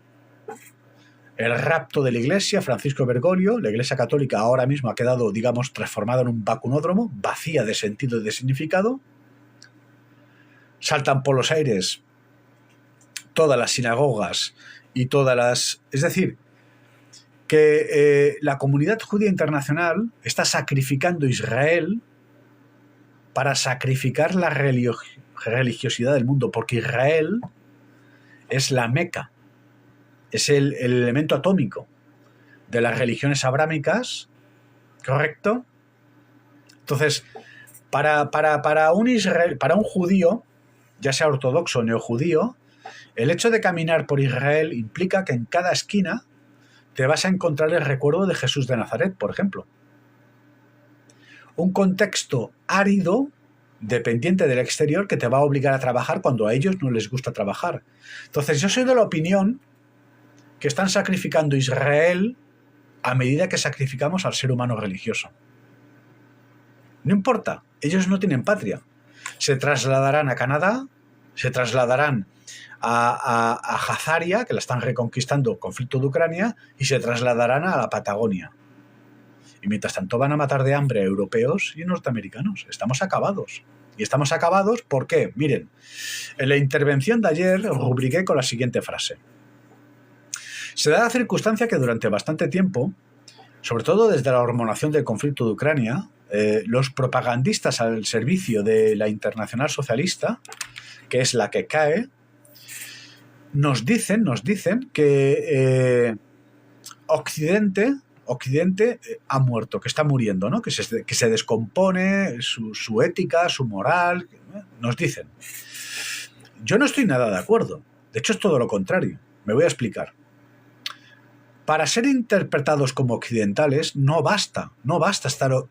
El rapto de la Iglesia, Francisco Bergoglio, la Iglesia Católica ahora mismo ha quedado, digamos, transformada en un vacunódromo, vacía de sentido y de significado. Saltan por los aires todas las sinagogas y todas las... Es decir, que la comunidad judía internacional está sacrificando a Israel para sacrificar la religiosidad del mundo, porque Israel es la Meca, es el elemento atómico de las religiones abrámicas, ¿correcto? Entonces, para un judío, ya sea ortodoxo o neojudío, el hecho de caminar por Israel implica que en cada esquina te vas a encontrar el recuerdo de Jesús de Nazaret, por ejemplo. Un contexto árido, dependiente del exterior, que te va a obligar a trabajar cuando a ellos no les gusta trabajar. Entonces, yo soy de la opinión que están sacrificando a Israel a medida que sacrificamos al ser humano religioso. No importa, ellos no tienen patria. Se trasladarán a Canadá, se trasladarán a Hazaria, que la están reconquistando, conflicto de Ucrania, y se trasladarán a la Patagonia. Y mientras tanto van a matar de hambre a europeos y norteamericanos. Estamos acabados. Y estamos acabados, ¿por qué? Miren, en la intervención de ayer rubriqué con la siguiente frase. Se da la circunstancia que durante bastante tiempo, sobre todo desde la hormonación del conflicto de Ucrania, los propagandistas al servicio de la Internacional Socialista, que es la que cae, nos dicen que Occidente ha muerto, que está muriendo, ¿no? que se descompone su ética, su moral. Nos dicen. Yo no estoy nada de acuerdo. De hecho, es todo lo contrario. Me voy a explicar. Para ser interpretados como occidentales no basta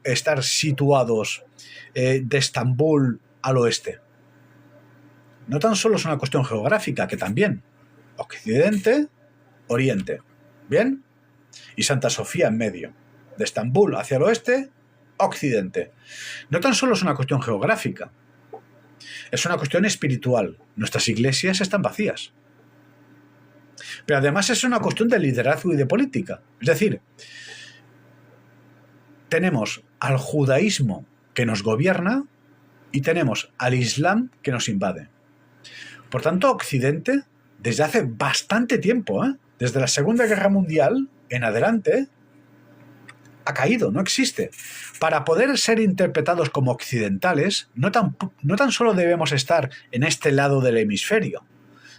estar situados de Estambul al oeste. No tan solo es una cuestión geográfica, que también. Occidente, Oriente. ¿Bien? Y Santa Sofía en medio. De Estambul hacia el oeste, Occidente. No tan solo es una cuestión geográfica, es una cuestión espiritual. Nuestras iglesias están vacías. Pero además es una cuestión de liderazgo y de política. Es decir, tenemos al judaísmo que nos gobierna y tenemos al Islam que nos invade. Por tanto, Occidente, desde hace bastante tiempo, desde la Segunda Guerra Mundial en adelante, ha caído, no existe. Para poder ser interpretados como occidentales, no tan solo debemos estar en este lado del hemisferio,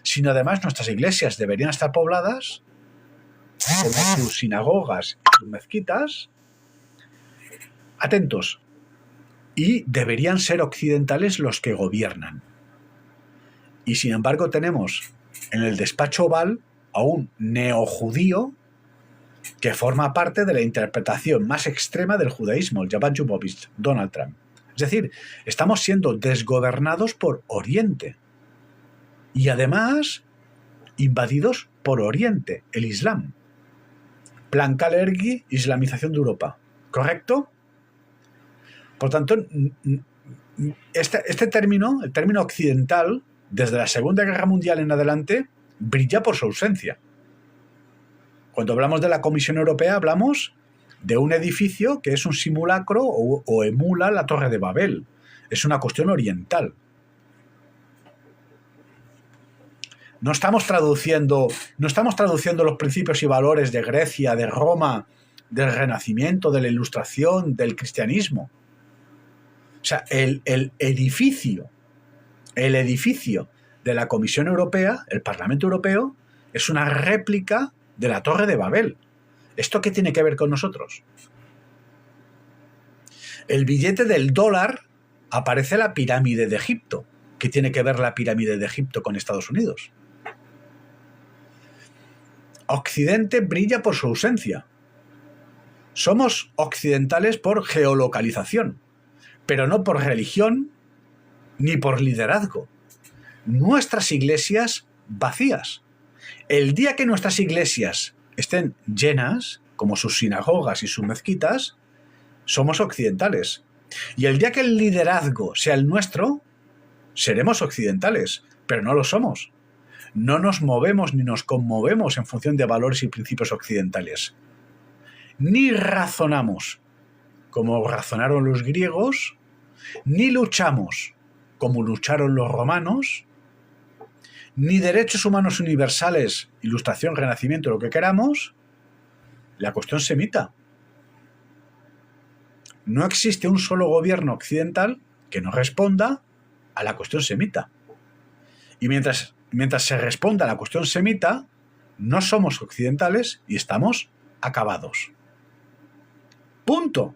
sino además nuestras iglesias deberían estar pobladas, como sus sinagogas y sus mezquitas, atentos, y deberían ser occidentales los que gobiernan. Y sin embargo tenemos en el despacho oval a un neojudío que forma parte de la interpretación más extrema del judaísmo, el Yabad Yubovitch, Donald Trump. Es decir, estamos siendo desgobernados por Oriente y además invadidos por Oriente, el Islam. Plan Kalergi, islamización de Europa. ¿Correcto? Por tanto, este término, el término occidental, desde la Segunda Guerra Mundial en adelante, brilla por su ausencia. Cuando hablamos de la Comisión Europea, hablamos de un edificio que es un simulacro o emula la Torre de Babel. Es una cuestión oriental. No estamos traduciendo los principios y valores de Grecia, de Roma, del Renacimiento, de la Ilustración, del cristianismo. O sea, el edificio de la Comisión Europea, el Parlamento Europeo, es una réplica de la Torre de Babel. ¿Esto qué tiene que ver con nosotros? El billete del dólar aparece la pirámide de Egipto. ¿Qué tiene que ver la pirámide de Egipto con Estados Unidos? Occidente brilla por su ausencia. Somos occidentales por geolocalización, pero no por religión ni por liderazgo. Nuestras iglesias vacías. El día que nuestras iglesias estén llenas, como sus sinagogas y sus mezquitas, somos occidentales. Y el día que el liderazgo sea el nuestro, seremos occidentales, pero no lo somos. No nos movemos ni nos conmovemos en función de valores y principios occidentales. Ni razonamos como razonaron los griegos, ni luchamos como lucharon los romanos, ni derechos humanos universales, Ilustración, Renacimiento, lo que queramos, la cuestión semita. No existe un solo gobierno occidental que no responda a la cuestión semita. Y mientras se responda a la cuestión semita, no somos occidentales y estamos acabados. Punto.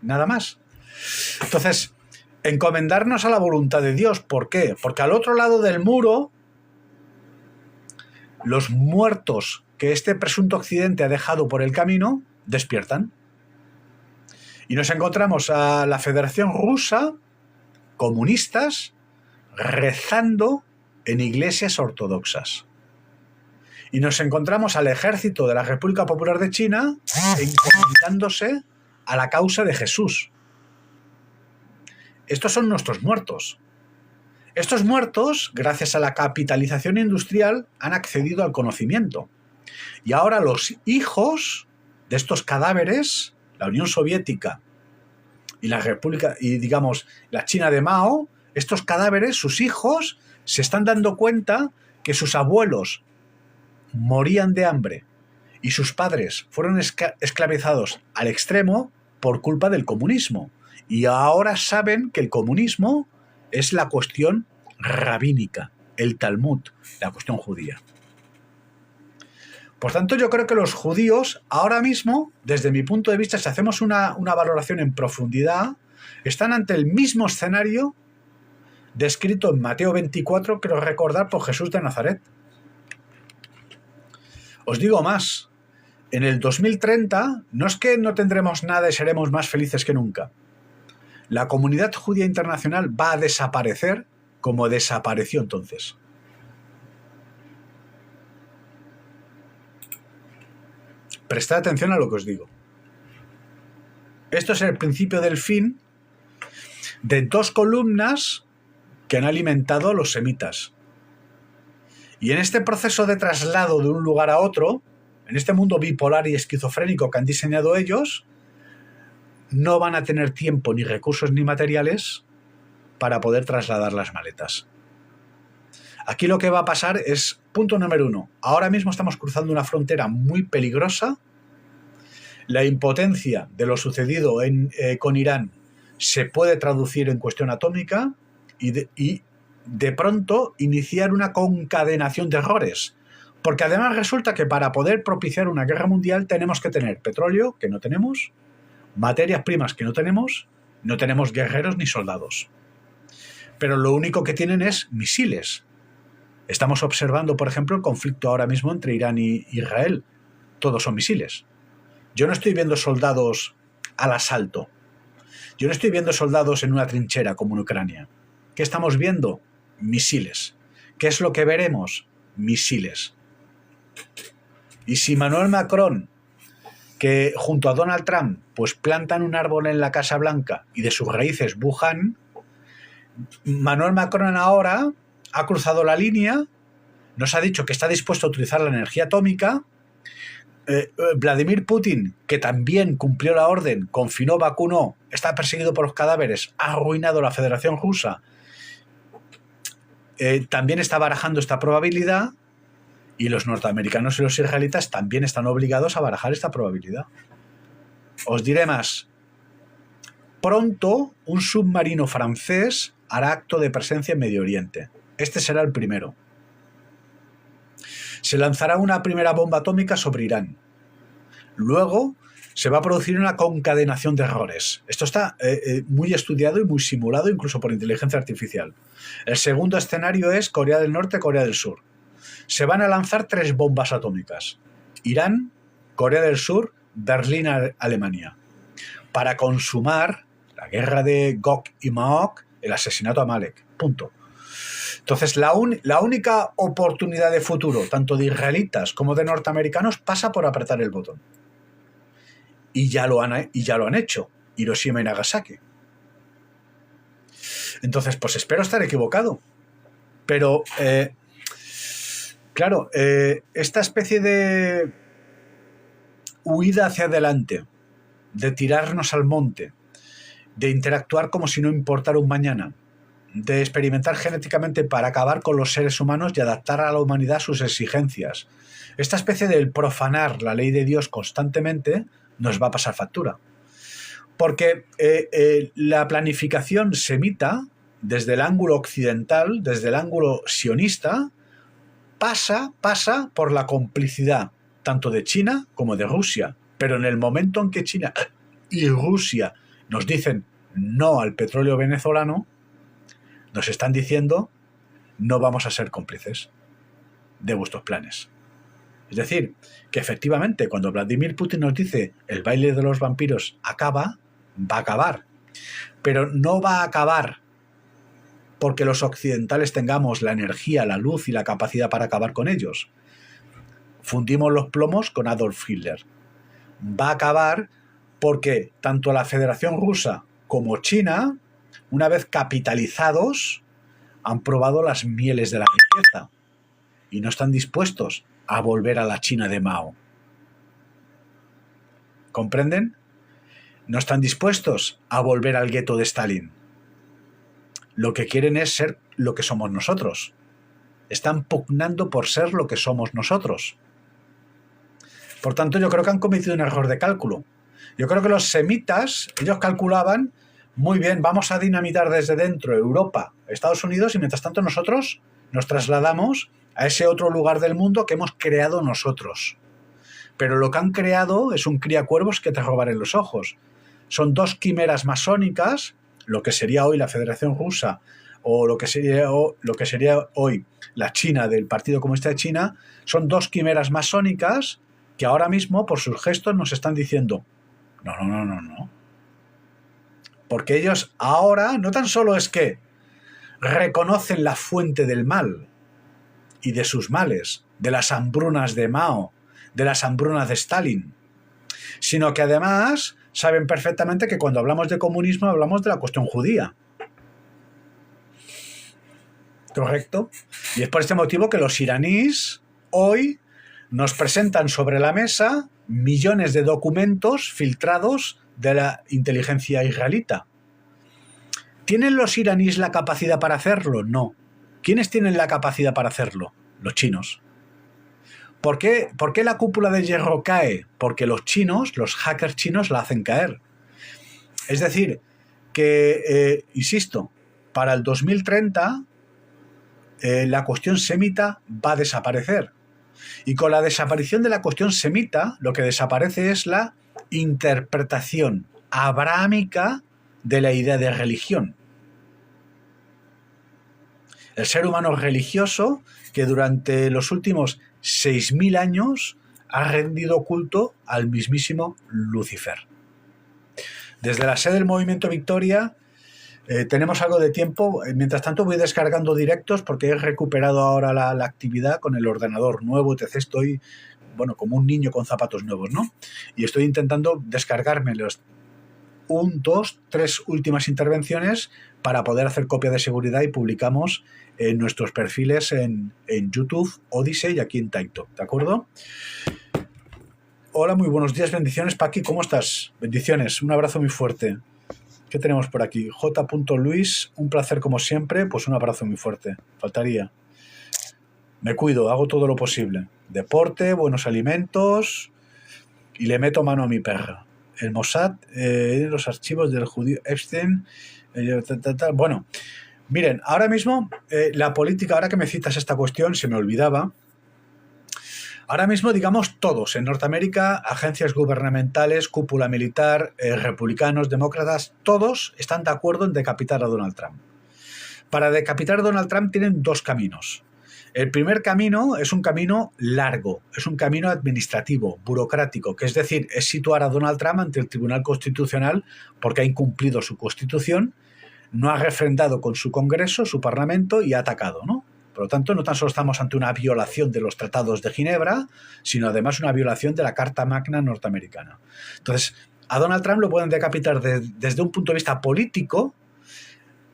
Nada más. Entonces, encomendarnos a la voluntad de Dios. ¿Por qué? Porque al otro lado del muro, los muertos que este presunto occidente ha dejado por el camino despiertan. Y nos encontramos a la Federación Rusa, comunistas, rezando en iglesias ortodoxas. Y nos encontramos al ejército de la República Popular de China encomendándose a la causa de Jesús. Estos son nuestros muertos. Estos muertos, gracias a la capitalización industrial, han accedido al conocimiento. Y ahora los hijos de estos cadáveres, la Unión Soviética y la República, y digamos la China de Mao, estos cadáveres, sus hijos, se están dando cuenta que sus abuelos morían de hambre y sus padres fueron esclavizados al extremo por culpa del comunismo. Y ahora saben que el comunismo es la cuestión rabínica, el Talmud, la cuestión judía. Por tanto, yo creo que los judíos ahora mismo, desde mi punto de vista, si hacemos una valoración en profundidad, están ante el mismo escenario descrito en Mateo 24, creo recordar, por Jesús de Nazaret. Os digo más, en el 2030 no es que no tendremos nada y seremos más felices que nunca. La comunidad judía internacional va a desaparecer como desapareció entonces. Prestad atención a lo que os digo. Esto es el principio del fin de dos columnas que han alimentado a los semitas. Y en este proceso de traslado de un lugar a otro, en este mundo bipolar y esquizofrénico que han diseñado ellos, no van a tener tiempo, ni recursos, ni materiales para poder trasladar las maletas. Aquí lo que va a pasar es, punto número 1, ahora mismo estamos cruzando una frontera muy peligrosa la impotencia de lo sucedido con Irán se puede traducir en cuestión atómica y de pronto iniciar una concadenación de errores. Porque además resulta que para poder propiciar una guerra mundial tenemos que tener petróleo, que no tenemos, materias primas que no tenemos guerreros ni soldados. Pero lo único que tienen es misiles. Estamos observando, por ejemplo, el conflicto ahora mismo entre Irán y Israel. Todos son misiles. Yo no estoy viendo soldados al asalto. Yo no estoy viendo soldados en una trinchera como en Ucrania. ¿Qué estamos viendo? Misiles. ¿Qué es lo que veremos? Misiles. Y si Manuel Macron, que junto a Donald Trump, pues plantan un árbol en la Casa Blanca y de sus raíces Wuhan, Manuel Macron ahora ha cruzado la línea, nos ha dicho que está dispuesto a utilizar la energía atómica. Vladimir Putin, que también cumplió la orden, confinó, vacunó, está perseguido por los cadáveres, ha arruinado la Federación Rusa, también está barajando esta probabilidad, y los norteamericanos y los israelitas también están obligados a barajar esta probabilidad. Os diré más. Pronto un submarino francés hará acto de presencia en Medio Oriente. Este será el primero. Se lanzará una primera bomba atómica sobre Irán. Luego se va a producir una concadenación de errores. Esto está muy estudiado y muy simulado, incluso por inteligencia artificial. El segundo escenario es Corea del Norte, Corea del Sur. Se van a lanzar 3 bombas atómicas. Irán, Corea del Sur, Berlín, Alemania. Para consumar la guerra de Gog y Magog, el asesinato a Malek. Punto. Entonces, la única oportunidad de futuro, tanto de israelitas como de norteamericanos, pasa por apretar el botón. Y ya lo han hecho. Hiroshima y Nagasaki. Entonces, pues espero estar equivocado. Pero, claro, esta especie de huida hacia adelante, de tirarnos al monte, de interactuar como si no importara un mañana, de experimentar genéticamente para acabar con los seres humanos y adaptar a la humanidad a sus exigencias. Esta especie de profanar la ley de Dios constantemente nos va a pasar factura. Porque la planificación semita, desde el ángulo occidental, desde el ángulo sionista, pasa por la complicidad tanto de China como de Rusia. Pero en el momento en que China y Rusia nos dicen no al petróleo venezolano, nos están diciendo no vamos a ser cómplices de vuestros planes. Es decir, que efectivamente cuando Vladimir Putin nos dice el baile de los vampiros acaba, va a acabar. Pero no va a acabar porque los occidentales tengamos la energía, la luz y la capacidad para acabar con ellos. Fundimos los plomos con Adolf Hitler. Va a acabar porque tanto la Federación Rusa como China, una vez capitalizados, han probado las mieles de la riqueza y no están dispuestos a volver a la China de Mao. ¿Comprenden? No están dispuestos a volver al gueto de Stalin. Lo que quieren es ser lo que somos nosotros. Están pugnando por ser lo que somos nosotros. Por tanto, yo creo que han cometido un error de cálculo. Yo creo que los semitas, ellos calculaban, muy bien, vamos a dinamitar desde dentro Europa, Estados Unidos, y mientras tanto nosotros nos trasladamos a ese otro lugar del mundo que hemos creado nosotros. Pero lo que han creado es un criacuervos que te robarán los ojos. Son 2 quimeras masónicas, lo que sería hoy la Federación Rusa o lo que sería hoy la China del Partido Comunista de China, son 2 quimeras masónicas que ahora mismo por sus gestos nos están diciendo no. Porque ellos ahora no tan solo es que reconocen la fuente del mal y de sus males, de las hambrunas de Mao, de las hambrunas de Stalin, sino que además saben perfectamente que cuando hablamos de comunismo hablamos de la cuestión judía. ¿Correcto? Y es por este motivo que los iraníes hoy nos presentan sobre la mesa millones de documentos filtrados de la inteligencia israelita. ¿Tienen los iraníes la capacidad para hacerlo? No. ¿Quiénes tienen la capacidad para hacerlo? Los chinos. ¿Por qué la cúpula de hierro cae? Porque los chinos, los hackers chinos la hacen caer. Es decir, que, insisto, para el 2030 la cuestión semita va a desaparecer. Y con la desaparición de la cuestión semita, lo que desaparece es la interpretación abrahámica de la idea de religión. El ser humano religioso que durante los últimos 6.000 años ha rendido culto al mismísimo Lucifer. Desde la sede del Movimiento Victoria tenemos algo de tiempo. Mientras tanto voy descargando directos porque he recuperado ahora la actividad con el ordenador nuevo, etc. Estoy, bueno, como un niño con zapatos nuevos, ¿no? Y estoy intentando descargarme los 1, 2, 3 últimas intervenciones para poder hacer copia de seguridad y publicamos en nuestros perfiles en YouTube, Odyssey y aquí en TikTok, ¿de acuerdo? Hola, muy buenos días, bendiciones, Paqui, ¿cómo estás? Bendiciones, un abrazo muy fuerte. ¿Qué tenemos por aquí? J. Luis, un placer como siempre, pues un abrazo muy fuerte, faltaría. Me cuido, hago todo lo posible. Deporte, buenos alimentos y le meto mano a mi perra. El Mossad, los archivos del judío Epstein, bueno, miren, ahora mismo la política, ahora que me citas esta cuestión, se me olvidaba. Ahora mismo, digamos, todos en Norteamérica, agencias gubernamentales, cúpula militar, republicanos, demócratas, todos están de acuerdo en decapitar a Donald Trump. Para decapitar a Donald Trump tienen 2 caminos. El primer camino es un camino largo, es un camino administrativo, burocrático, que es decir, es situar a Donald Trump ante el Tribunal Constitucional porque ha incumplido su Constitución, no ha refrendado con su Congreso, su Parlamento y ha atacado, ¿no? Por lo tanto, no tan solo estamos ante una violación de los tratados de Ginebra, sino además una violación de la Carta Magna norteamericana. Entonces, a Donald Trump lo pueden decapitar desde un punto de vista político,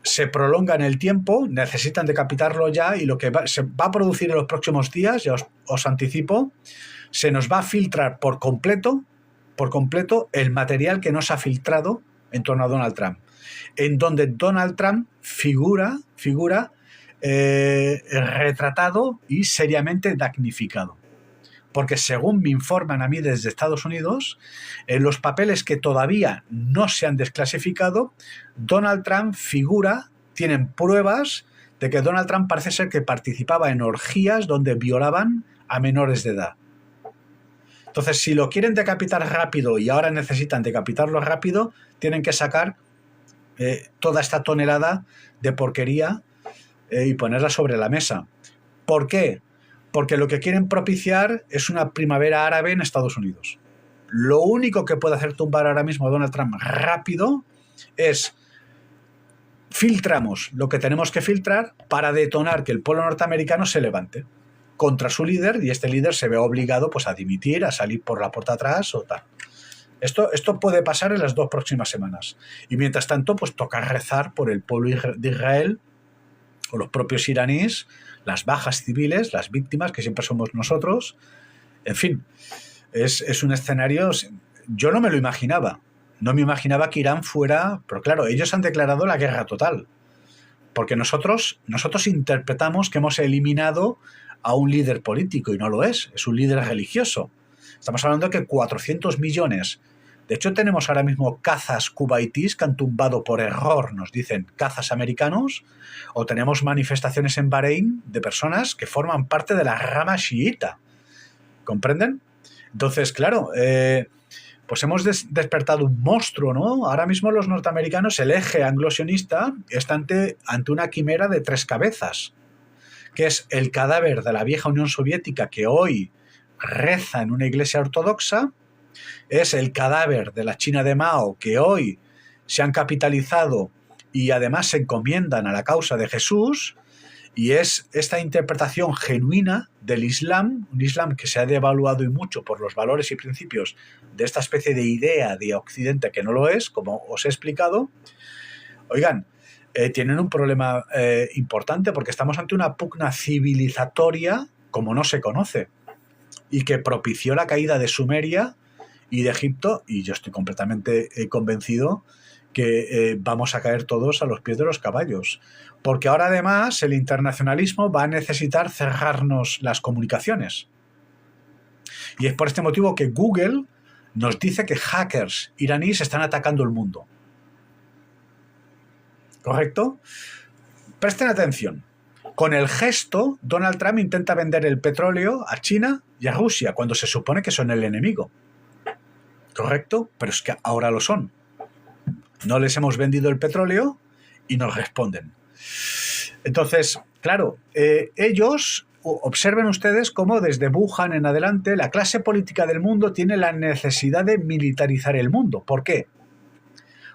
se prolonga en el tiempo, necesitan decapitarlo ya y lo que se va a producir en los próximos días, ya os anticipo, se nos va a filtrar por completo el material que no se ha filtrado en torno a Donald Trump, en donde Donald Trump figura retratado y seriamente damnificado. Porque según me informan a mí desde Estados Unidos, en los papeles que todavía no se han desclasificado, Donald Trump figura, tienen pruebas de que Donald Trump parece ser que participaba en orgías donde violaban a menores de edad. Entonces, si lo quieren decapitar rápido y ahora necesitan decapitarlo rápido, tienen que sacar toda esta tonelada de porquería y ponerla sobre la mesa. ¿Por qué? Porque lo que quieren propiciar es una primavera árabe en Estados Unidos. Lo único que puede hacer tumbar ahora mismo a Donald Trump rápido es filtramos lo que tenemos que filtrar para detonar que el pueblo norteamericano se levante contra su líder y este líder se ve obligado pues, a dimitir, a salir por la puerta atrás o tal. Esto puede pasar en las 2 próximas semanas. Y mientras tanto, pues toca rezar por el pueblo de Israel o los propios iraníes, las bajas civiles, las víctimas, que siempre somos nosotros. En fin, es un escenario... Yo no me lo imaginaba. No me imaginaba que Irán fuera... Pero claro, ellos han declarado la guerra total. Porque nosotros interpretamos que hemos eliminado a un líder político y no lo es. Es un líder religioso. Estamos hablando de que 400 millones... De hecho, tenemos ahora mismo cazas cubaitíes que han tumbado por error, nos dicen, cazas americanos, o tenemos manifestaciones en Bahrein de personas que forman parte de la rama chiita. ¿Comprenden? Entonces, claro, pues hemos despertado un monstruo, ¿no? Ahora mismo los norteamericanos, el eje anglo-sionista, está ante una quimera de 3 cabezas, que es el cadáver de la vieja Unión Soviética que hoy reza en una iglesia ortodoxa, es el cadáver de la China de Mao que hoy se han capitalizado y además se encomiendan a la causa de Jesús, y es esta interpretación genuina del Islam, un Islam que se ha devaluado y mucho por los valores y principios de esta especie de idea de Occidente que no lo es, como os he explicado. Oigan, tienen un problema importante porque estamos ante una pugna civilizatoria como no se conoce y que propició la caída de Sumeria y de Egipto, y yo estoy completamente convencido que vamos a caer todos a los pies de los caballos, porque ahora además el internacionalismo va a necesitar cerrarnos las comunicaciones. Y es por este motivo que Google nos dice que hackers iraníes están atacando el mundo. ¿Correcto? Presten atención. Con el gesto, Donald Trump intenta vender el petróleo a China y a Rusia, cuando se supone que son el enemigo. ¿Correcto? Pero es que ahora lo son. No les hemos vendido el petróleo y nos responden. Entonces, claro, ellos, observen ustedes cómo desde Wuhan en adelante la clase política del mundo tiene la necesidad de militarizar el mundo. ¿Por qué?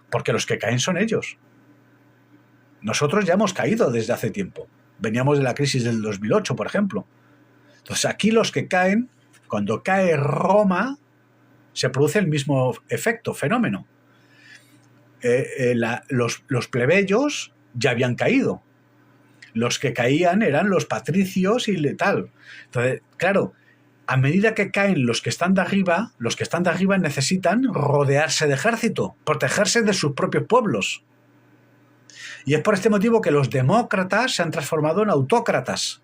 Porque los que caen son ellos. Nosotros ya hemos caído desde hace tiempo. Veníamos de la crisis del 2008, por ejemplo. Entonces aquí los que caen, cuando cae Roma, se produce el mismo efecto, fenómeno. Los plebeyos ya habían caído. Los que caían eran los patricios y tal. Entonces, claro, a medida que caen los que están de arriba necesitan rodearse de ejército, protegerse de sus propios pueblos. Y es por este motivo que los demócratas se han transformado en autócratas.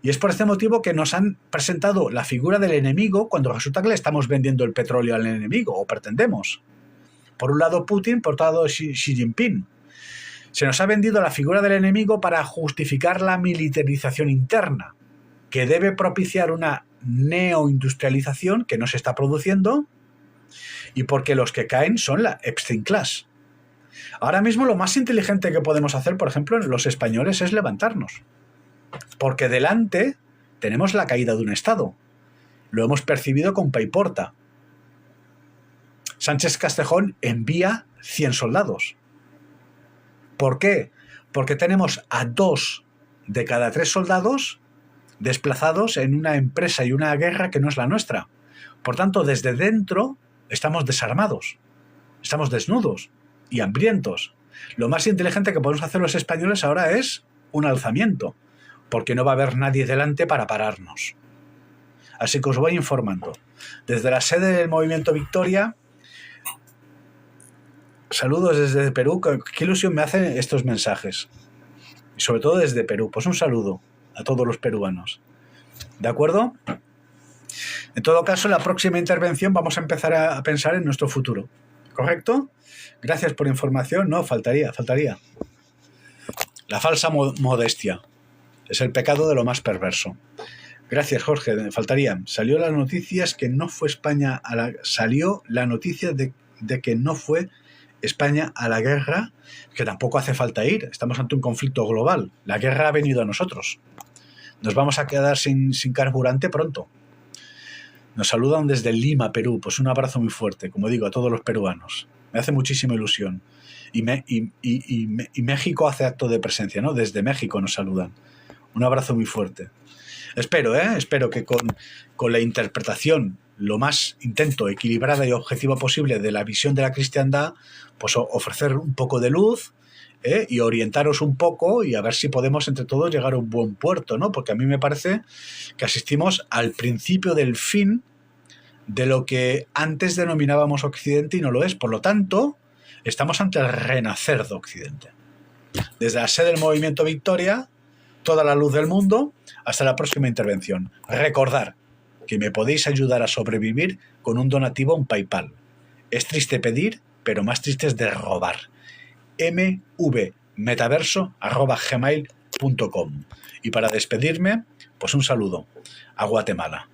Y es por este motivo que nos han presentado la figura del enemigo cuando resulta que le estamos vendiendo el petróleo al enemigo, o pretendemos. Por un lado Putin, por otro lado Xi Jinping. Se nos ha vendido la figura del enemigo para justificar la militarización interna, que debe propiciar una neoindustrialización que no se está produciendo, y porque los que caen son la Epstein Class. Ahora mismo lo más inteligente que podemos hacer, por ejemplo, en los españoles, es levantarnos. Porque delante tenemos la caída de un Estado. Lo hemos percibido con Paiporta. Sánchez Castejón envía 100 soldados. ¿Por qué? Porque tenemos a 2 de cada 3 soldados desplazados en una empresa y una guerra que no es la nuestra. Por tanto, desde dentro estamos desarmados, estamos desnudos y hambrientos. Lo más inteligente que podemos hacer los españoles ahora es un alzamiento, porque no va a haber nadie delante para pararnos. Así que os voy informando. Desde la sede del Movimiento Victoria, saludos desde Perú. Qué ilusión me hacen estos mensajes. Y sobre todo desde Perú. Pues un saludo a todos los peruanos. ¿De acuerdo? En todo caso, en la próxima intervención vamos a empezar a pensar en nuestro futuro. ¿Correcto? Gracias por la información. No, faltaría. La falsa modestia es el pecado de lo más perverso. Gracias, Jorge. Faltaría. Salió la noticia que no fue España a la... Salió la noticia de que no fue España a la guerra, que tampoco hace falta ir. Estamos ante un conflicto global. La guerra ha venido a nosotros. Nos vamos a quedar sin carburante pronto. Nos saludan desde Lima, Perú. Pues un abrazo muy fuerte, como digo, a todos los peruanos. Me hace muchísima ilusión. Y México hace acto de presencia, ¿no? Desde México nos saludan. Un abrazo muy fuerte. Espero que con la interpretación lo más equilibrada y objetiva posible de la visión de la cristiandad, pues ofrecer un poco de luz, y orientaros un poco y a ver si podemos entre todos llegar a un buen puerto, ¿no? Porque a mí me parece que asistimos al principio del fin de lo que antes denominábamos Occidente y no lo es. Por lo tanto, estamos ante el renacer de Occidente. Desde la sede del Movimiento Victoria, toda la luz del mundo. Hasta la próxima intervención. Recordar que me podéis ayudar a sobrevivir con un donativo en PayPal. Es triste pedir, pero más triste es de robar. mvmetaverso@gmail.com. Y para despedirme, pues un saludo a Guatemala.